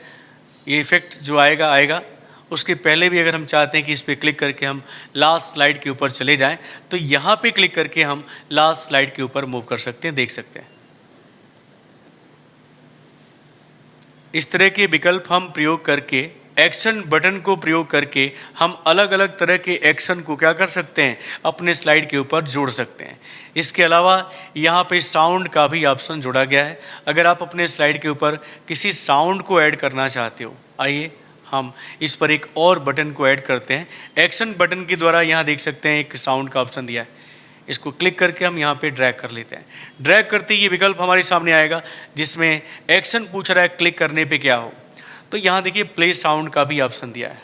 ये इफेक्ट जो आएगा उसके पहले भी अगर हम चाहते हैं कि इस पर क्लिक करके हम लास्ट स्लाइड के ऊपर चले जाएं तो यहाँ पे क्लिक करके हम लास्ट स्लाइड के ऊपर मूव कर सकते हैं, देख सकते हैं। इस तरह के विकल्प हम प्रयोग करके, एक्शन बटन को प्रयोग करके हम अलग अलग तरह के एक्शन को क्या कर सकते हैं, अपने स्लाइड के ऊपर जोड़ सकते हैं। इसके अलावा यहाँ पे साउंड का भी ऑप्शन जोड़ा गया है। अगर आप अपने स्लाइड के ऊपर किसी साउंड को ऐड करना चाहते हो, आइए हम इस पर एक और बटन को ऐड करते हैं। एक्शन बटन के द्वारा यहाँ देख सकते हैं एक साउंड का ऑप्शन दिया है, इसको क्लिक करके हम यहाँ पे ड्रैग कर लेते हैं। ड्रैग करते ही ये विकल्प हमारे सामने आएगा जिसमें एक्शन पूछ रहा है क्लिक करने पे क्या हो। तो यहाँ देखिए प्ले साउंड का भी ऑप्शन दिया है।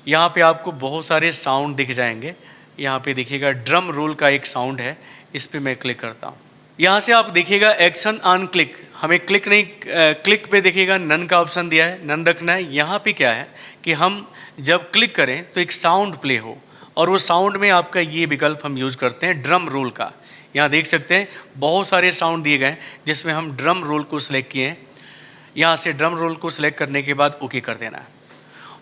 यहाँ पे आपको बहुत सारे साउंड दिख जाएंगे। यहाँ पे देखिएगा ड्रम रोल का एक साउंड है, इस पर मैं क्लिक करता हूँ। यहाँ से आप देखिएगा एक्शन ऑन क्लिक, हमें क्लिक नहीं, क्लिक पे देखिएगा नन का ऑप्शन दिया है, नन रखना है। यहाँ पे क्या है कि हम जब क्लिक करें तो एक साउंड प्ले हो, और वो साउंड में आपका ये विकल्प हम यूज़ करते हैं ड्रम रोल का। यहाँ देख सकते हैं बहुत सारे साउंड दिए गए हैं जिसमें हम ड्रम रोल को सिलेक्ट किए हैं। यहाँ से ड्रम रोल को सिलेक्ट करने के बाद ओके कर देना है।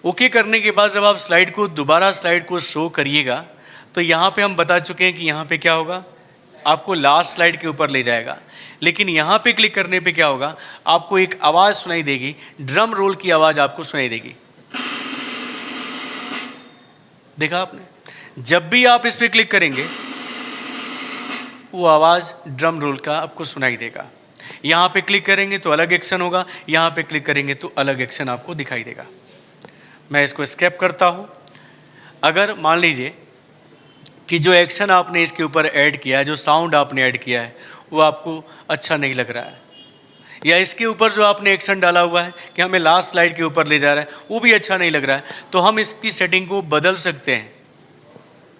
ओके करने के बाद जब आप स्लाइड को दोबारा स्लाइड को शो करिएगा तो यहाँ पे हम बता चुके हैं कि यहाँ पे क्या होगा, आपको लास्ट स्लाइड के ऊपर ले जाएगा। लेकिन यहाँ पे क्लिक करने पे क्या होगा, आपको एक आवाज़ सुनाई देगी, ड्रम रोल की आवाज़ आपको सुनाई देगी। देखा आपने, जब भी आप इस पे क्लिक करेंगे वो आवाज़ ड्रम रोल का आपको सुनाई देगा। यहाँ पे क्लिक करेंगे तो अलग एक्शन होगा, यहाँ पे क्लिक करेंगे तो अलग एक्शन आपको दिखाई देगा। मैं इसको स्किप करता हूँ। अगर मान लीजिए कि जो एक्शन आपने इसके ऊपर ऐड किया है, जो साउंड आपने ऐड किया है, वो आपको अच्छा नहीं लग रहा है, या इसके ऊपर जो आपने एक्शन डाला हुआ है कि हमें लास्ट स्लाइड के ऊपर ले जा रहा है, वो भी अच्छा नहीं लग रहा है, तो हम इसकी सेटिंग को बदल सकते हैं।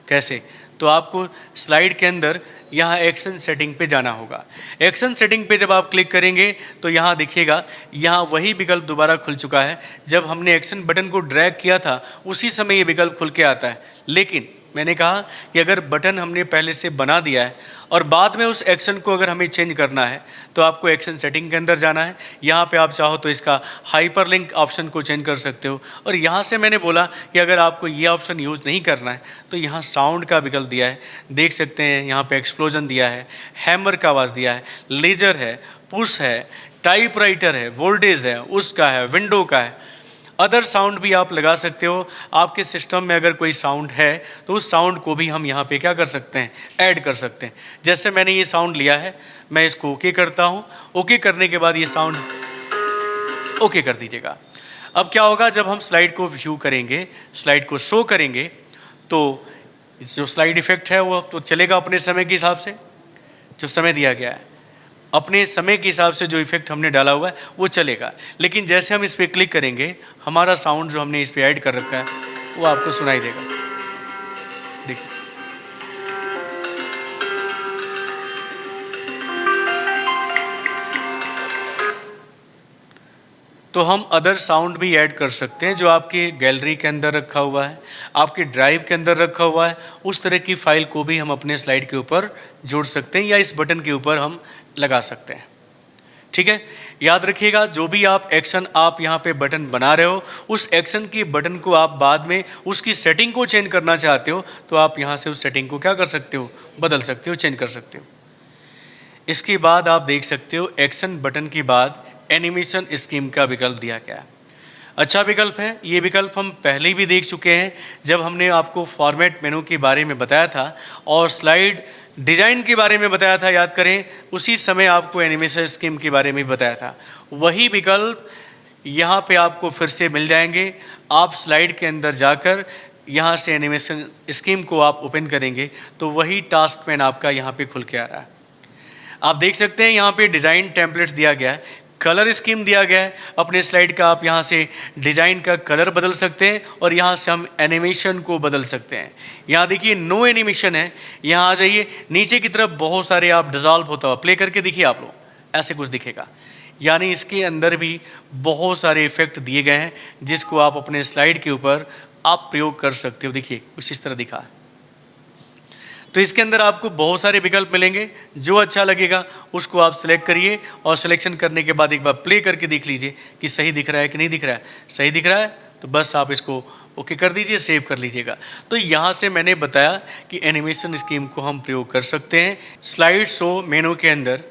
कैसे? तो आपको स्लाइड के अंदर यहाँ एक्शन सेटिंग पे जाना होगा। एक्शन सेटिंग पे जब आप क्लिक करेंगे तो यहाँ देखिएगा, यहाँ वही विकल्प दोबारा खुल चुका है। जब हमने एक्शन बटन को ड्रैग किया था उसी समय ये विकल्प खुल के आता है। लेकिन मैंने कहा कि अगर बटन हमने पहले से बना दिया है और बाद में उस एक्शन को अगर हमें चेंज करना है तो आपको एक्शन सेटिंग के अंदर जाना है। यहाँ पे आप चाहो तो इसका हाइपरलिंक ऑप्शन को चेंज कर सकते हो। और यहाँ से मैंने बोला कि अगर आपको ये ऑप्शन यूज़ नहीं करना है तो यहाँ साउंड का विकल्प दिया है, देख सकते हैं। यहाँ पे एक्सप्लोजन दिया है, हैमर का आवाज़ दिया है, लेजर है, पुश है, टाइपराइटर है, वोल्टेज है, उसका है, विंडो का है। अदर साउंड भी आप लगा सकते हो। आपके सिस्टम में अगर कोई साउंड है तो उस साउंड को भी हम यहाँ पे क्या कर सकते हैं, ऐड कर सकते हैं। जैसे मैंने ये साउंड लिया है, मैं इसको ओके करता हूँ। ओके करने के बाद ये साउंड ओके कर दीजिएगा। अब क्या होगा, जब हम स्लाइड को व्यू करेंगे, स्लाइड को शो करेंगे, तो जो स्लाइड इफेक्ट है वो तो चलेगा अपने समय के हिसाब से। जो समय दिया गया है अपने समय के हिसाब से जो इफेक्ट हमने डाला हुआ है वो चलेगा। लेकिन जैसे हम इस पर क्लिक करेंगे, हमारा साउंड जो हमने इस पर ऐड कर रखा है वो आपको सुनाई देगा। देखिए, तो हम अदर साउंड भी ऐड कर सकते हैं जो आपकी गैलरी के अंदर रखा हुआ है, आपकी ड्राइव के अंदर रखा हुआ है। उस तरह की फाइल को भी हम अपने स्लाइड के ऊपर जोड़ सकते हैं या इस बटन के ऊपर हम लगा सकते हैं। ठीक है, याद रखिएगा, जो भी आप एक्शन आप यहाँ पे बटन बना रहे हो, उस एक्शन की बटन को आप बाद में उसकी सेटिंग को चेंज करना चाहते हो तो आप यहाँ से उस सेटिंग को क्या कर सकते हो, बदल सकते हो, चेंज कर सकते हो। इसके बाद आप देख सकते हो एक्शन बटन के बाद एनिमेशन स्कीम का विकल्प दिया गया है। अच्छा विकल्प है। ये विकल्प हम पहले भी देख चुके हैं जब हमने आपको फॉर्मेट मेनू के बारे में बताया था और स्लाइड डिज़ाइन के बारे में बताया था, याद करें। उसी समय आपको एनिमेशन स्कीम के बारे में भी बताया था। वही विकल्प यहाँ पे आपको फिर से मिल जाएंगे। आप स्लाइड के अंदर जाकर यहाँ से एनिमेशन स्कीम को आप ओपन करेंगे तो वही टास्क पैन आपका यहाँ पे खुल के आ रहा है। आप देख सकते हैं यहाँ पे डिज़ाइन टेम्पलेट्स दिया गया है, कलर स्कीम दिया गया है। अपने स्लाइड का आप यहाँ से डिज़ाइन का कलर बदल सकते हैं और यहाँ से हम एनिमेशन को बदल सकते हैं। यहाँ देखिए नो एनिमेशन है, यहाँ आ जाइए नीचे की तरफ बहुत सारे आप डिज़ॉल्व होता हुआ प्ले करके देखिए, आप लोग ऐसे कुछ दिखेगा। यानी इसके अंदर भी बहुत सारे इफ़ेक्ट दिए गए हैं जिसको आप अपने स्लाइड के ऊपर आप प्रयोग कर सकते हो। देखिए कुछ इस तरह दिखा है। तो इसके अंदर आपको बहुत सारे विकल्प मिलेंगे, जो अच्छा लगेगा उसको आप सिलेक्ट करिए और सिलेक्शन करने के बाद एक बार प्ले करके देख लीजिए कि सही दिख रहा है कि नहीं दिख रहा है। सही दिख रहा है तो बस आप इसको ओके कर दीजिए, सेव कर लीजिएगा। तो यहाँ से मैंने बताया कि एनिमेशन स्कीम को हम प्रयोग कर सकते हैं। स्लाइड शो मेनू के अंदर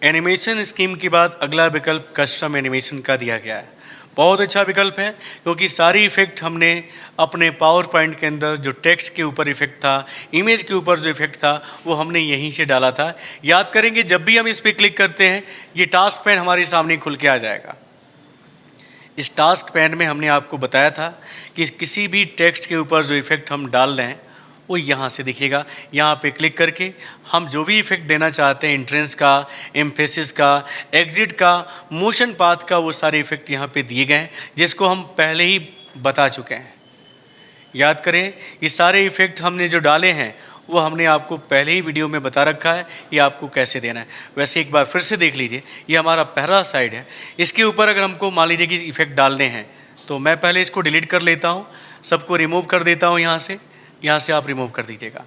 एनिमेशन स्कीम के बाद अगला विकल्प कस्टम एनिमेशन का दिया गया है। बहुत अच्छा विकल्प है क्योंकि सारी इफ़ेक्ट हमने अपने पावर पॉइंट के अंदर जो टेक्स्ट के ऊपर इफ़ेक्ट था, इमेज के ऊपर जो इफ़ेक्ट था, वो हमने यहीं से डाला था। याद करेंगे जब भी हम इस पर क्लिक करते हैं ये टास्क पैन हमारे सामने खुल के आ जाएगा। इस टास्क पैन में हमने आपको बताया था कि किसी भी टेक्स्ट के ऊपर जो इफ़ेक्ट हम डाल रहे हैं वो यहाँ से दिखेगा। यहाँ पे क्लिक करके हम जो भी इफ़ेक्ट देना चाहते हैं, एंट्रेंस का, एम्फेसिस का, एग्जिट का, मोशन पाथ का, वो सारे इफ़ेक्ट यहाँ पे दिए गए हैं जिसको हम पहले ही बता चुके हैं। याद करें ये सारे इफ़ेक्ट हमने जो डाले हैं वो हमने आपको पहले ही वीडियो में बता रखा है ये आपको कैसे देना है। वैसे एक बार फिर से देख लीजिए, ये हमारा पहला साइड है। इसके ऊपर अगर हमको मान लीजिए कि इफ़ेक्ट डालने हैं तो मैं पहले इसको डिलीट कर लेता हूँ, सबको रिमूव कर देता हूँ। यहाँ से आप रिमूव कर दीजिएगा।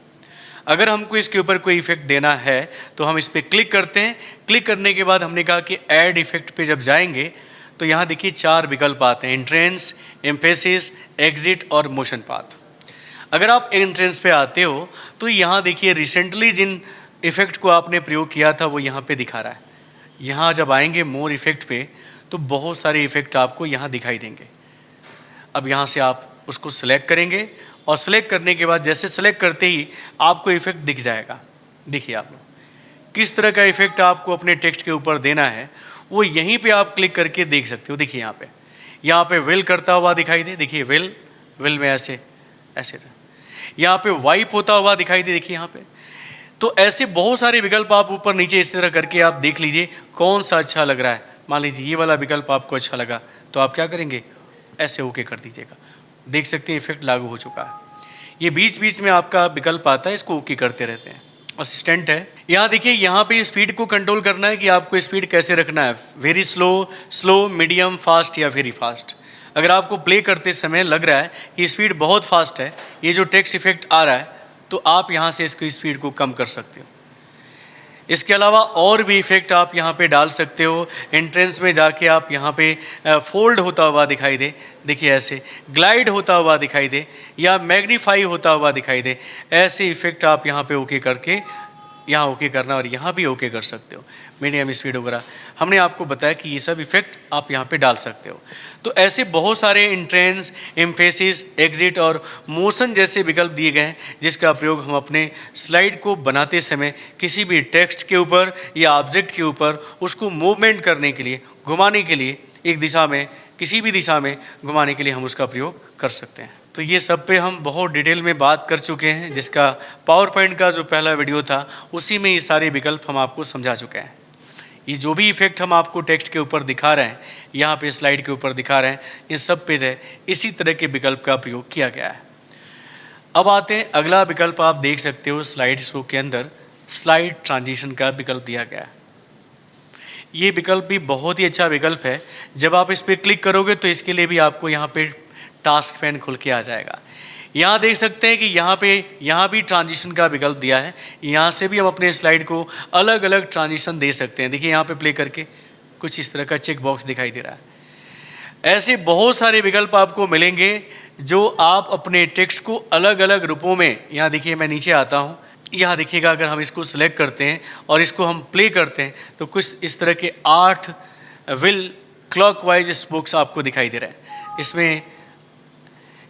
अगर हमको इसके ऊपर कोई इफ़ेक्ट देना है तो हम इस पर क्लिक करते हैं। क्लिक करने के बाद हमने कहा कि ऐड इफ़ेक्ट पे जब जाएंगे तो यहाँ देखिए 4 विकल्प आते हैं, एंट्रेंस, एम्फेसिस, एग्जिट और मोशन पाथ। अगर आप एंट्रेंस पे आते हो तो यहाँ देखिए रिसेंटली जिन इफ़ेक्ट को आपने प्रयोग किया था वो यहाँ पे दिखा रहा है। यहाँ जब आएंगे मोर इफ़ेक्ट पे तो बहुत सारे इफ़ेक्ट आपको यहाँ दिखाई देंगे। अब यहाँ से आप उसको सिलेक्ट करेंगे और सिलेक्ट करने के बाद जैसे सिलेक्ट करते ही आपको इफ़ेक्ट दिख जाएगा। देखिए आप लोग किस तरह का इफ़ेक्ट आपको अपने टेक्स्ट के ऊपर देना है वो यहीं पे आप क्लिक करके देख सकते हो। देखिए यहाँ पे विल करता हुआ दिखाई दे, देखिए विल में ऐसे यहाँ पे वाइप होता हुआ दिखाई दे, देखिए यहाँ पे। तो ऐसे बहुत सारे विकल्प आप ऊपर नीचे इस तरह करके आप देख लीजिए कौन सा अच्छा लग रहा है। मान लीजिए ये वाला विकल्प आपको अच्छा लगा तो आप क्या करेंगे, ऐसे ओके कर दीजिएगा। देख सकते हैं इफेक्ट लागू हो चुका है। ये बीच बीच में आपका विकल्प आता है, इसको ओके करते रहते हैं। असिस्टेंट है, यहाँ देखिए यहाँ पे स्पीड को कंट्रोल करना है कि आपको स्पीड कैसे रखना है, वेरी स्लो, मीडियम, फास्ट या वेरी फास्ट। अगर आपको प्ले करते समय लग रहा है कि स्पीड बहुत फास्ट है, ये जो टेक्स्ट इफेक्ट आ रहा है, तो आप यहाँ से इसकी स्पीड को कम कर सकते हो। इसके अलावा और भी इफ़ेक्ट आप यहाँ पे डाल सकते हो। एंट्रेंस में जाके आप यहाँ पे फोल्ड होता हुआ दिखाई दे, देखिए ऐसे ग्लाइड होता हुआ दिखाई दे या मैग्नीफाई होता हुआ दिखाई दे, ऐसे इफ़ेक्ट आप यहाँ पे ओके करके यहाँ ओके करना और यहाँ भी ओके कर सकते हो। मीडियम स्पीड वगैरह हमने आपको बताया कि ये सब इफ़ेक्ट आप यहाँ पे डाल सकते हो। तो ऐसे बहुत सारे एंट्रेंस, एम्फेसिस, एग्जिट और मोशन जैसे विकल्प दिए गए हैं जिसका प्रयोग हम अपने स्लाइड को बनाते समय किसी भी टेक्स्ट के ऊपर या ऑब्जेक्ट के ऊपर उसको मूवमेंट करने के लिए, घुमाने के लिए, एक दिशा में किसी भी दिशा में घुमाने के लिए हम उसका प्रयोग कर सकते हैं। तो ये सब पे हम बहुत डिटेल में बात कर चुके हैं, जिसका पावर पॉइंट का जो पहला वीडियो था उसी में ये सारे विकल्प हम आपको समझा चुके हैं। ये जो भी इफ़ेक्ट हम आपको टेक्स्ट के ऊपर दिखा रहे हैं, यहाँ पे स्लाइड के ऊपर दिखा रहे हैं, इन सब पे इसी तरह के विकल्प का प्रयोग किया गया है। अब आते हैं अगला विकल्प, आप देख सकते हो स्लाइड शो के अंदर स्लाइड ट्रांजिशन का विकल्प दिया गया है। ये विकल्प भी बहुत ही अच्छा विकल्प है। जब आप इस पर क्लिक करोगे तो इसके लिए भी आपको यहाँ पे टास्क पैन खुल के आ जाएगा। यहाँ देख सकते हैं कि यहाँ भी ट्रांजिशन का विकल्प दिया है। यहाँ से भी हम अपने स्लाइड को अलग अलग ट्रांजिशन दे सकते हैं। देखिए यहाँ पे प्ले करके कुछ इस तरह का चेक बॉक्स दिखाई दे रहा है। ऐसे बहुत सारे विकल्प आपको मिलेंगे जो आप अपने टेक्स्ट को अलग अलग रूपों में, यहाँ देखिए मैं नीचे आता हूँ, यहाँ देखिएगा अगर हम इसको सिलेक्ट करते हैं और इसको हम प्ले करते हैं तो कुछ इस तरह के 8 व्हील क्लॉकवाइज स्पोक्स आपको दिखाई दे रहे हैं।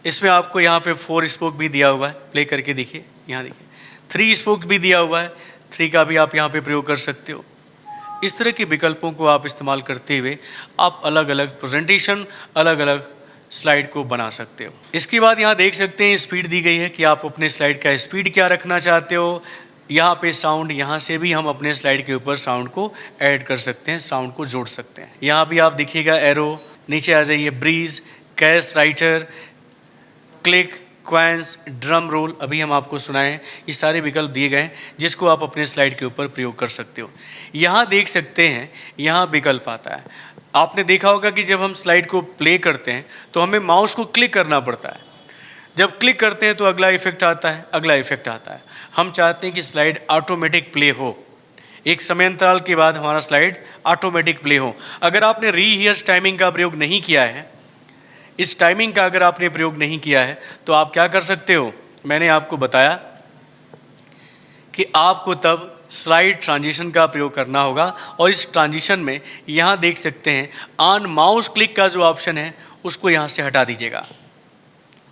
इसमें आपको यहाँ पे 4 स्पोक भी दिया हुआ है, प्ले करके देखिए, यहाँ देखिए 3 स्पोक भी दिया हुआ है, 3 का भी आप यहाँ पे प्रयोग कर सकते हो। इस तरह के विकल्पों को आप इस्तेमाल करते हुए आप अलग अलग प्रेजेंटेशन, अलग अलग स्लाइड को बना सकते हो। इसके बाद यहाँ देख सकते हैं स्पीड दी गई है कि आप अपने स्लाइड का स्पीड क्या रखना चाहते हो। यहाँ पे साउंड, यहाँ से भी हम अपने स्लाइड के ऊपर साउंड को ऐड कर सकते हैं, साउंड को जोड़ सकते हैं। यहाँ भी आप देखिएगा एरो, नीचे आ जाइए breeze, cash writer, click, coins, drum roll अभी हम आपको सुनाए हैं, ये सारे विकल्प दिए गए हैं जिसको आप अपने स्लाइड के ऊपर प्रयोग कर सकते हो। यहाँ देख सकते हैं, यहाँ विकल्प आता है। आपने देखा होगा कि जब हम स्लाइड को प्ले करते हैं तो हमें माउस को क्लिक करना पड़ता है। जब क्लिक करते हैं तो अगला इफेक्ट आता है, अगला इफेक्ट आता है। हम चाहते हैं कि स्लाइड ऑटोमेटिक प्ले हो, एक समय अंतराल के बाद हमारा स्लाइड ऑटोमेटिक प्ले हो। अगर आपने रीहियर्स टाइमिंग का प्रयोग नहीं किया है, इस टाइमिंग का अगर आपने प्रयोग नहीं किया है तो आप क्या कर सकते हो, मैंने आपको बताया कि आपको तब स्लाइड ट्रांजिशन का प्रयोग करना होगा। और इस ट्रांजिशन में यहाँ देख सकते हैं ऑन माउस क्लिक का जो ऑप्शन है उसको यहाँ से हटा दीजिएगा।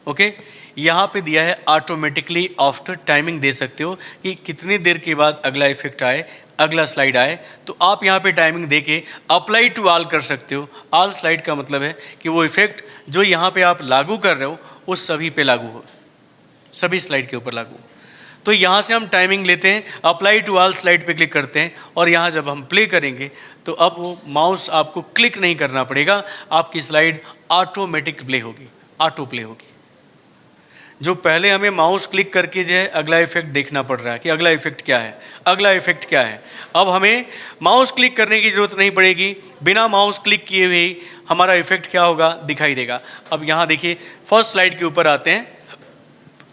ओके, यहाँ पे दिया है ऑटोमेटिकली आफ्टर टाइमिंग, दे सकते हो कि कितनी देर के बाद अगला इफेक्ट आए, अगला स्लाइड आए। तो आप यहाँ पे टाइमिंग देके अप्लाई टू ऑल कर सकते हो। ऑल स्लाइड का मतलब है कि वो इफेक्ट जो यहाँ पे आप लागू कर रहे हो वो सभी पे लागू हो, सभी स्लाइड के ऊपर लागू हो। तो यहाँ से हम टाइमिंग लेते हैं, अप्लाई टू ऑल स्लाइड पे क्लिक करते हैं और यहाँ जब हम प्ले करेंगे तो अब वो माउस आपको क्लिक नहीं करना पड़ेगा, आपकी स्लाइड ऑटोमेटिक प्ले होगी, ऑटो प्ले होगी। जो पहले हमें माउस क्लिक करके जो है अगला इफेक्ट देखना पड़ रहा है कि अगला इफेक्ट क्या है, अगला इफेक्ट क्या है, अब हमें माउस क्लिक करने की ज़रूरत नहीं पड़ेगी। बिना माउस क्लिक किए हुए ही हमारा इफेक्ट क्या होगा, दिखाई देगा। अब यहाँ देखिए फर्स्ट स्लाइड के ऊपर आते हैं,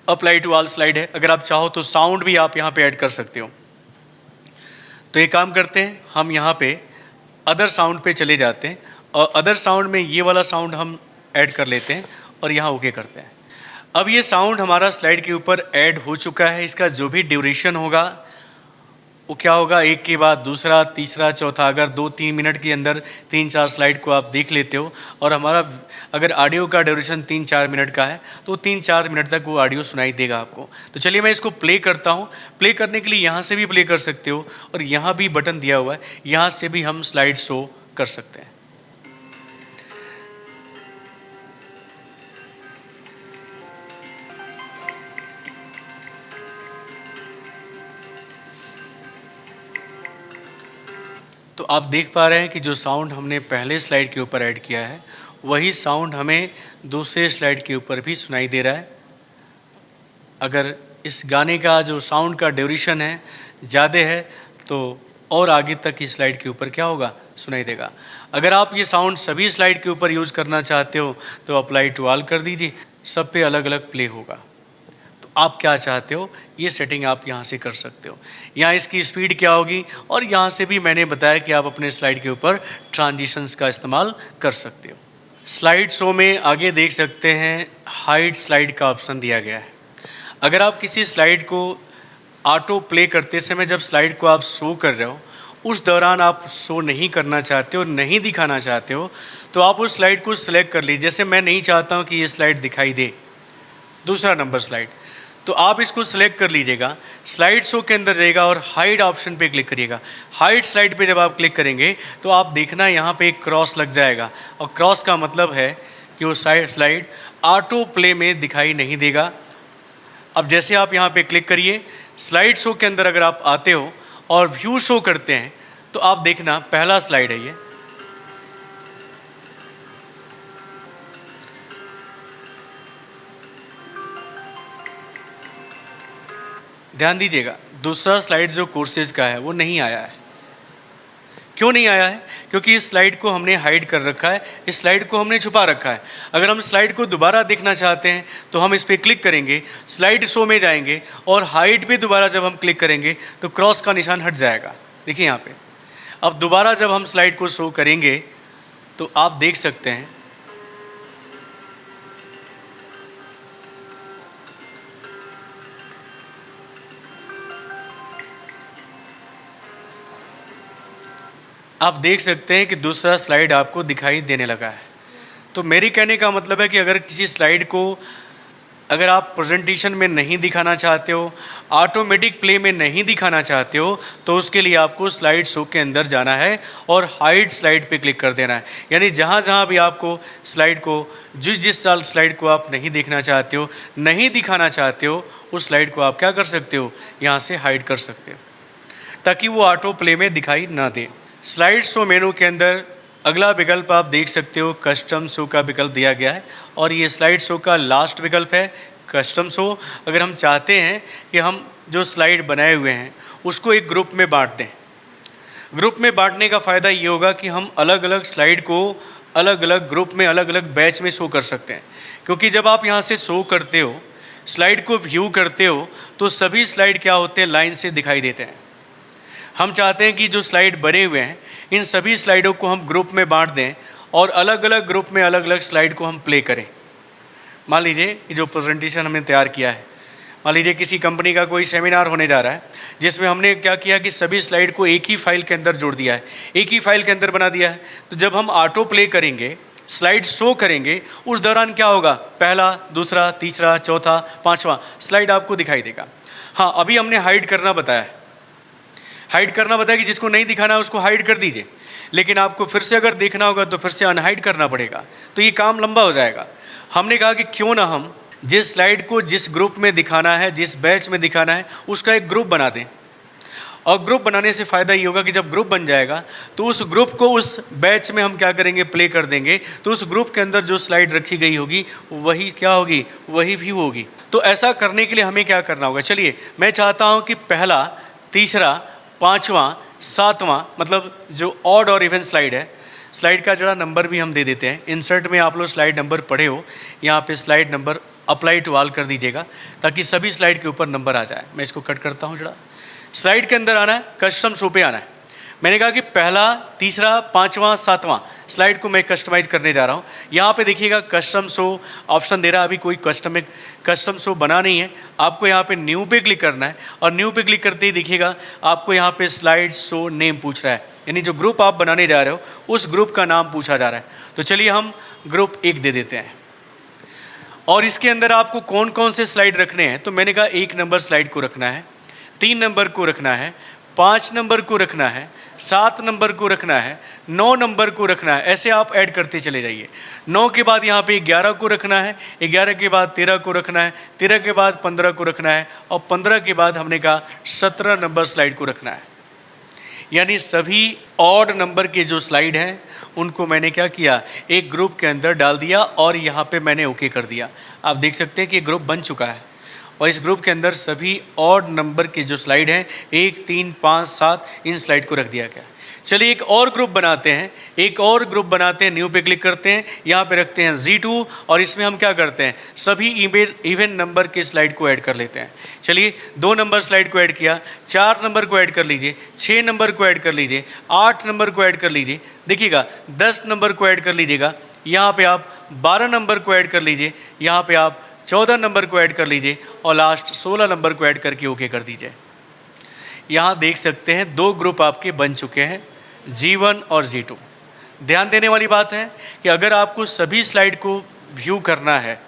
अप्लाई टू ऑल स्लाइड है। अगर आप चाहो तो साउंड भी आप यहाँ पे ऐड कर सकते हो। तो एक काम करते हैं, हम यहाँ पे अदर साउंड पे चले जाते हैं और अदर साउंड में ये वाला साउंड हम ऐड कर लेते हैं और यहाँ ओके करते हैं। अब ये साउंड हमारा स्लाइड के ऊपर ऐड हो चुका है। इसका जो भी ड्यूरेशन होगा वो क्या होगा, एक के बाद दूसरा, तीसरा, चौथा। अगर 2-3 मिनट के अंदर 3-4 स्लाइड को आप देख लेते हो और हमारा अगर ऑडियो का ड्यूरेशन 3-4 मिनट का है तो 3-4 मिनट तक वो ऑडियो सुनाई देगा आपको। तो चलिए मैं इसको प्ले करता हूँ। प्ले करने के लिए यहाँ से भी प्ले कर सकते हो और यहाँ भी बटन दिया हुआ है, यहाँ से भी हम स्लाइड शो कर सकते हैं। तो आप देख पा रहे हैं कि जो साउंड हमने पहले स्लाइड के ऊपर ऐड किया है वही साउंड हमें दूसरे स्लाइड के ऊपर भी सुनाई दे रहा है। अगर इस गाने का जो साउंड का ड्यूरेशन है ज़्यादा है तो और आगे तक इस स्लाइड के ऊपर क्या होगा, सुनाई देगा। अगर आप ये साउंड सभी स्लाइड के ऊपर यूज़ करना चाहते हो तो अप्लाई टू ऑल कर दीजिए, सब पे अलग अलग प्ले होगा। आप क्या चाहते हो ये सेटिंग आप यहाँ से कर सकते हो। यहाँ इसकी स्पीड क्या होगी और यहाँ से भी मैंने बताया कि आप अपने स्लाइड के ऊपर ट्रांजिशंस का इस्तेमाल कर सकते हो। स्लाइड शो में आगे देख सकते हैं हाइड स्लाइड का ऑप्शन दिया गया है। अगर आप किसी स्लाइड को ऑटो प्ले करते समय जब स्लाइड को आप शो कर रहे हो उस दौरान आप शो नहीं करना चाहते हो, नहीं दिखाना चाहते हो, तो आप उस स्लाइड को सिलेक्ट कर लीजिए। जैसे मैं नहीं चाहता हूँ कि ये स्लाइड दिखाई दे, दूसरा नंबर स्लाइड, तो आप इसको सिलेक्ट कर लीजिएगा, स्लाइड शो के अंदर जाइएगा और हाइड ऑप्शन पे क्लिक करिएगा। हाइड स्लाइड पे जब आप क्लिक करेंगे तो आप देखना यहाँ पे एक क्रॉस लग जाएगा और क्रॉस का मतलब है कि वो स्लाइड ऑटो प्ले में दिखाई नहीं देगा। अब जैसे आप यहाँ पे क्लिक करिए, स्लाइड शो के अंदर अगर आप आते हो और व्यू शो करते हैं तो आप देखना पहला स्लाइड है ये, ध्यान दीजिएगा दूसरा स्लाइड जो कोर्सेज का है वो नहीं आया है। क्यों नहीं आया है? क्योंकि इस स्लाइड को हमने हाइड कर रखा है, इस स्लाइड को हमने छुपा रखा है। अगर हम स्लाइड को दोबारा देखना चाहते हैं तो हम इस पर क्लिक करेंगे, स्लाइड शो में जाएंगे और हाइड पे दोबारा जब हम क्लिक करेंगे तो क्रॉस का निशान हट जाएगा। देखिए यहाँ पे अब दोबारा जब हम स्लाइड को शो करेंगे तो आप देख सकते हैं कि दूसरा स्लाइड आपको दिखाई देने लगा है। तो मेरी कहने का मतलब है कि अगर किसी स्लाइड को अगर आप प्रेजेंटेशन में नहीं दिखाना चाहते हो, ऑटोमेटिक प्ले में नहीं दिखाना चाहते हो, तो उसके लिए आपको स्लाइड शो के अंदर जाना है और हाइड स्लाइड पे क्लिक कर देना है। यानी जहाँ जहाँ भी आपको स्लाइड को जिस स्लाइड को आप नहीं देखना चाहते हो, नहीं दिखाना चाहते हो, उस स्लाइड को आप क्या कर सकते हो, यहाँ से हाइड कर सकते हो ताकि वो ऑटो प्ले में दिखाई ना दे। स्लाइड शो मेनू के अंदर अगला विकल्प आप देख सकते हो, कस्टम शो का विकल्प दिया गया है और ये स्लाइड शो का लास्ट विकल्प है। कस्टम शो अगर हम चाहते हैं कि हम जो स्लाइड बनाए हुए हैं उसको एक ग्रुप में बांट दें। ग्रुप में बांटने का फ़ायदा ये होगा कि हम अलग अलग स्लाइड को अलग अलग ग्रुप में अलग अलग बैच में शो कर सकते हैं, क्योंकि जब आप यहाँ से शो करते हो, स्लाइड को व्यू करते हो, तो सभी स्लाइड क्या होते हैं, लाइन से दिखाई देते हैं। हम चाहते हैं कि जो स्लाइड बने हुए हैं इन सभी स्लाइडों को हम ग्रुप में बांट दें और अलग अलग ग्रुप में अलग अलग स्लाइड को हम प्ले करें। मान लीजिए कि जो प्रेजेंटेशन हमने तैयार किया है, मान लीजिए किसी कंपनी का कोई सेमिनार होने जा रहा है, जिसमें हमने क्या किया कि सभी स्लाइड को एक ही फाइल के अंदर जोड़ दिया है, एक ही फाइल के अंदर बना दिया है। तो जब हम ऑटो प्ले करेंगे, स्लाइड शो करेंगे, उस दौरान क्या होगा, पहला, दूसरा, तीसरा, चौथा, पांचवा स्लाइड आपको दिखाई देगा। हाँ, अभी हमने हाइड करना बताया, हाइड करना बताया कि जिसको नहीं दिखाना है उसको हाइड कर दीजिए, लेकिन आपको फिर से अगर देखना होगा तो फिर से अनहाइड करना पड़ेगा, तो ये काम लंबा हो जाएगा। हमने कहा कि क्यों ना हम जिस स्लाइड को जिस ग्रुप में दिखाना है, जिस बैच में दिखाना है, उसका एक ग्रुप बना दें। और ग्रुप बनाने से फ़ायदा ये होगा कि जब ग्रुप बन जाएगा तो उस ग्रुप को उस बैच में हम क्या करेंगे, प्ले कर देंगे, तो उस ग्रुप के अंदर जो स्लाइड रखी गई होगी वही क्या होगी, वही व्यू होगी। तो ऐसा करने के लिए हमें क्या करना होगा, चलिए मैं चाहता हूँ कि पहला, तीसरा, पाँचवां, सातवां, मतलब जो ऑड और इवन स्लाइड है, स्लाइड का जरा नंबर भी हम दे देते हैं। इंसर्ट में आप लोग स्लाइड नंबर पढ़े हो, यहाँ पे slide number apply to all कर दीजिएगा ताकि सभी स्लाइड के ऊपर नंबर आ जाए। मैं इसको कट करता हूँ जरा। स्लाइड के अंदर आना है, कस्टम शो पे आना है। मैंने कहा कि पहला, तीसरा, पाँचवां, सातवां स्लाइड को मैं कस्टमाइज करने जा रहा हूँ। यहाँ पे देखिएगा कस्टम शो ऑप्शन दे रहा है, अभी कोई कस्टम शो बना नहीं है। आपको यहाँ पे न्यू पे क्लिक करना है और न्यू पे क्लिक करते ही देखिएगा आपको यहाँ पे स्लाइड शो नेम पूछ रहा है, यानी जो ग्रुप आप बनाने जा रहे हो उस ग्रुप का नाम पूछा जा रहा है। तो चलिए हम ग्रुप 1 दे देते हैं। और इसके अंदर आपको कौन कौन से स्लाइड रखने हैं, तो मैंने कहा 1 नंबर स्लाइड को रखना है, 3 नंबर को रखना है, 5 नंबर को रखना है, 7 नंबर को रखना है, 9 नंबर को रखना है। ऐसे आप ऐड करते चले जाइए। 9 के बाद यहाँ पे 11 को रखना है, 11 के बाद 13 को रखना है, 13 के बाद 15 को रखना है, और 15 के बाद हमने कहा 17 नंबर स्लाइड को रखना है। यानी सभी ऑड नंबर के जो स्लाइड हैं उनको मैंने क्या किया, एक ग्रुप के अंदर डाल दिया और यहाँ पे मैंने ओके कर दिया। आप देख सकते हैं कि ग्रुप बन चुका है और इस ग्रुप के अंदर सभी ऑड नंबर के जो स्लाइड हैं 1, 3, 5, 7 इन स्लाइड को रख दिया गया। चलिए एक और ग्रुप बनाते हैं, एक और ग्रुप बनाते हैं, न्यू पे क्लिक करते हैं, यहाँ पे रखते हैं Z2 और इसमें हम क्या करते हैं, सभी इवन नंबर के स्लाइड को ऐड कर लेते हैं। चलिए 2 नंबर स्लाइड को ऐड किया, 4 नंबर को ऐड कर लीजिए, 6 नंबर को ऐड कर लीजिए, 8 नंबर को ऐड कर लीजिए, देखिएगा 10 नंबर को ऐड कर लीजिएगा, यहाँ पे आप 12 नंबर को ऐड कर लीजिए, यहाँ पे आप 14 नंबर को ऐड कर लीजिए और लास्ट 16 नंबर को ऐड करके ओके कर दीजिए। यहाँ देख सकते हैं 2 ग्रुप आपके बन चुके हैं, G1 और G2। ध्यान देने वाली बात है कि अगर आपको सभी स्लाइड को व्यू करना है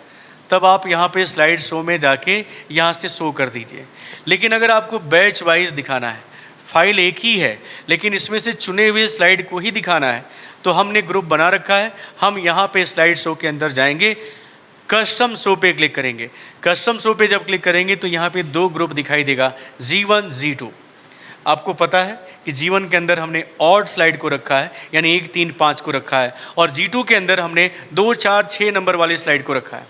तब आप यहाँ पे स्लाइड शो में जाके यहाँ से शो कर दीजिए। लेकिन अगर आपको बैच वाइज दिखाना है, फाइल एक ही है लेकिन इसमें से चुने हुए स्लाइड को ही दिखाना है, तो हमने ग्रुप बना रखा है। हम यहाँ पे स्लाइड शो के अंदर जाएंगे, कस्टम शो पे क्लिक करेंगे। कस्टम शो पे जब क्लिक करेंगे तो यहाँ पे 2 ग्रुप दिखाई देगा, G1, G2। आपको पता है कि G1 के अंदर हमने ऑड स्लाइड को रखा है, यानी 1, 3, 5 को रखा है, और G2 के अंदर हमने 2, 4, 6 नंबर वाले स्लाइड को रखा है।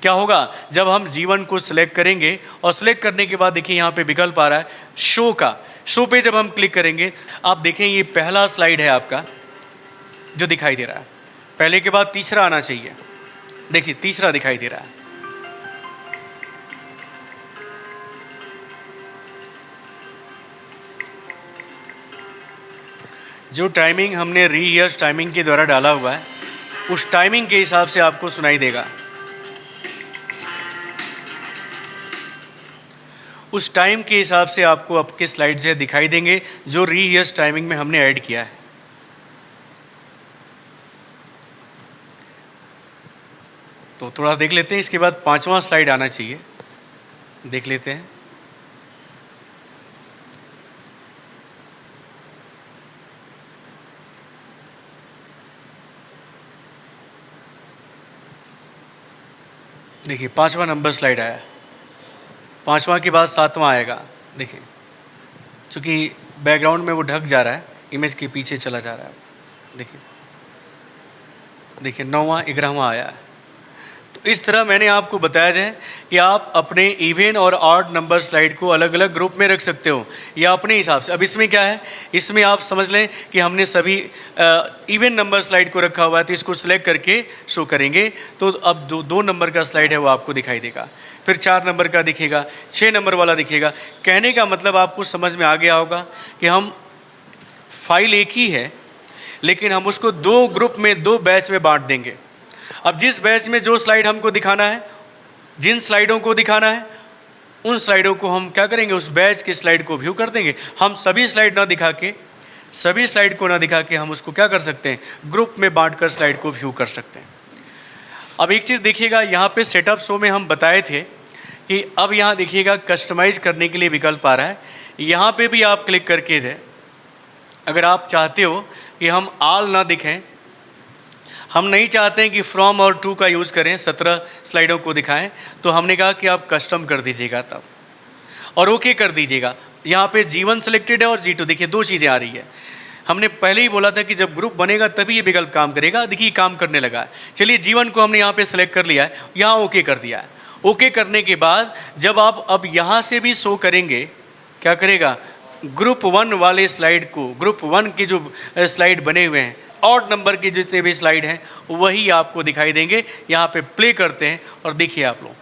क्या होगा, जब हम G1 को सिलेक्ट करेंगे और सिलेक्ट करने के बाद देखिए यहाँ पे विकल्प आ रहा है शो का। शो पे जब हम क्लिक करेंगे आप देखें ये पहला स्लाइड है आपका जो दिखाई दे रहा है, पहले के बाद तीसरा आना चाहिए, देखिए तीसरा दिखाई दे रहा है। जो टाइमिंग हमने रीयर्स टाइमिंग के द्वारा डाला हुआ है उस टाइमिंग के हिसाब से आपको सुनाई देगा। उस टाइम के हिसाब से आपको आपके स्लाइड जो दिखाई देंगे जो रीयर्स टाइमिंग में हमने ऐड किया है। तो थोड़ा देख लेते हैं, इसके बाद 5वां स्लाइड आना चाहिए, देख लेते हैं। देखिए 5वां नंबर स्लाइड आया, 5वां के बाद 7वां आएगा। देखिए चूँकि बैकग्राउंड में वो ढक जा रहा है, इमेज के पीछे चला जा रहा है। देखिए 9वां 11वां आया है। इस तरह मैंने आपको बताया जाए कि आप अपने इवन और ऑड नंबर स्लाइड को अलग अलग ग्रुप में रख सकते हो या अपने हिसाब से। अब इसमें क्या है, इसमें आप समझ लें कि हमने सभी इवन नंबर स्लाइड को रखा हुआ है, तो इसको सिलेक्ट करके शो करेंगे तो अब दो नंबर का स्लाइड है वो आपको दिखाई देगा, फिर 4 नंबर का दिखेगा, 6 नंबर वाला दिखेगा। कहने का मतलब आपको समझ में आ गया होगा कि हम फाइल एक ही है लेकिन हम उसको 2 ग्रुप में 2 बैच में बांट देंगे। अब जिस बैच में जो स्लाइड हमको दिखाना है, जिन स्लाइडों को दिखाना है, उन स्लाइडों को हम क्या करेंगे, उस बैच की स्लाइड को व्यू कर देंगे। हम सभी स्लाइड ना दिखा के, सभी स्लाइड को ना दिखा के हम उसको क्या कर सकते हैं, ग्रुप में बांटकर स्लाइड को व्यू कर सकते हैं। अब एक चीज़ देखिएगा, यहाँ पे सेटअप शो में हम बताए थे कि अब यहाँ देखिएगा कस्टमाइज करने के लिए विकल्प आ रहा है। यहाँ पे भी आप क्लिक करके जाए, अगर आप चाहते हो कि हम आल ना दिखें, हम नहीं चाहते हैं कि फ्रॉम और टू का यूज़ करें, 17 स्लाइडों को दिखाएं, तो हमने कहा कि आप कस्टम कर दीजिएगा तब और ओके कर दीजिएगा। यहाँ पे G1 सिलेक्टेड है और G2, देखिए 2 चीज़ें आ रही है। हमने पहले ही बोला था कि जब ग्रुप बनेगा तभी ये विकल्प काम करेगा, देखिए काम करने लगा है। चलिए G1 को हमने यहाँ पे सेलेक्ट कर लिया है, यहाँ ओके कर दिया है। ओके करने के बाद जब आप अब यहाँ से भी शो करेंगे, क्या करेगा, ग्रुप 1 वाले स्लाइड को, ग्रुप 1 के जो स्लाइड बने हुए हैं, ऑड नंबर के जितने भी स्लाइड हैं वही आपको दिखाई देंगे। यहाँ पे प्ले करते हैं और देखिए आप लोग,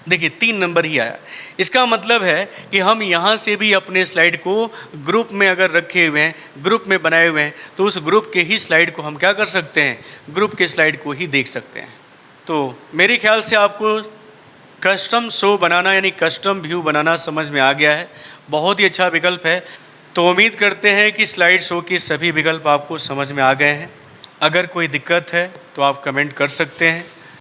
देखिए 3 नंबर ही आया। इसका मतलब है कि हम यहाँ से भी अपने स्लाइड को ग्रुप में अगर रखे हुए हैं, ग्रुप में बनाए हुए हैं, तो उस ग्रुप के ही स्लाइड को हम क्या कर सकते हैं, ग्रुप के स्लाइड को ही देख सकते हैं। तो मेरे ख्याल से आपको कस्टम शो बनाना यानी कस्टम व्यू बनाना समझ में आ गया है। बहुत ही अच्छा विकल्प है। तो उम्मीद करते हैं कि स्लाइड शो के सभी विकल्प आपको समझ में आ गए हैं। अगर कोई दिक्कत है तो आप कमेंट कर सकते हैं।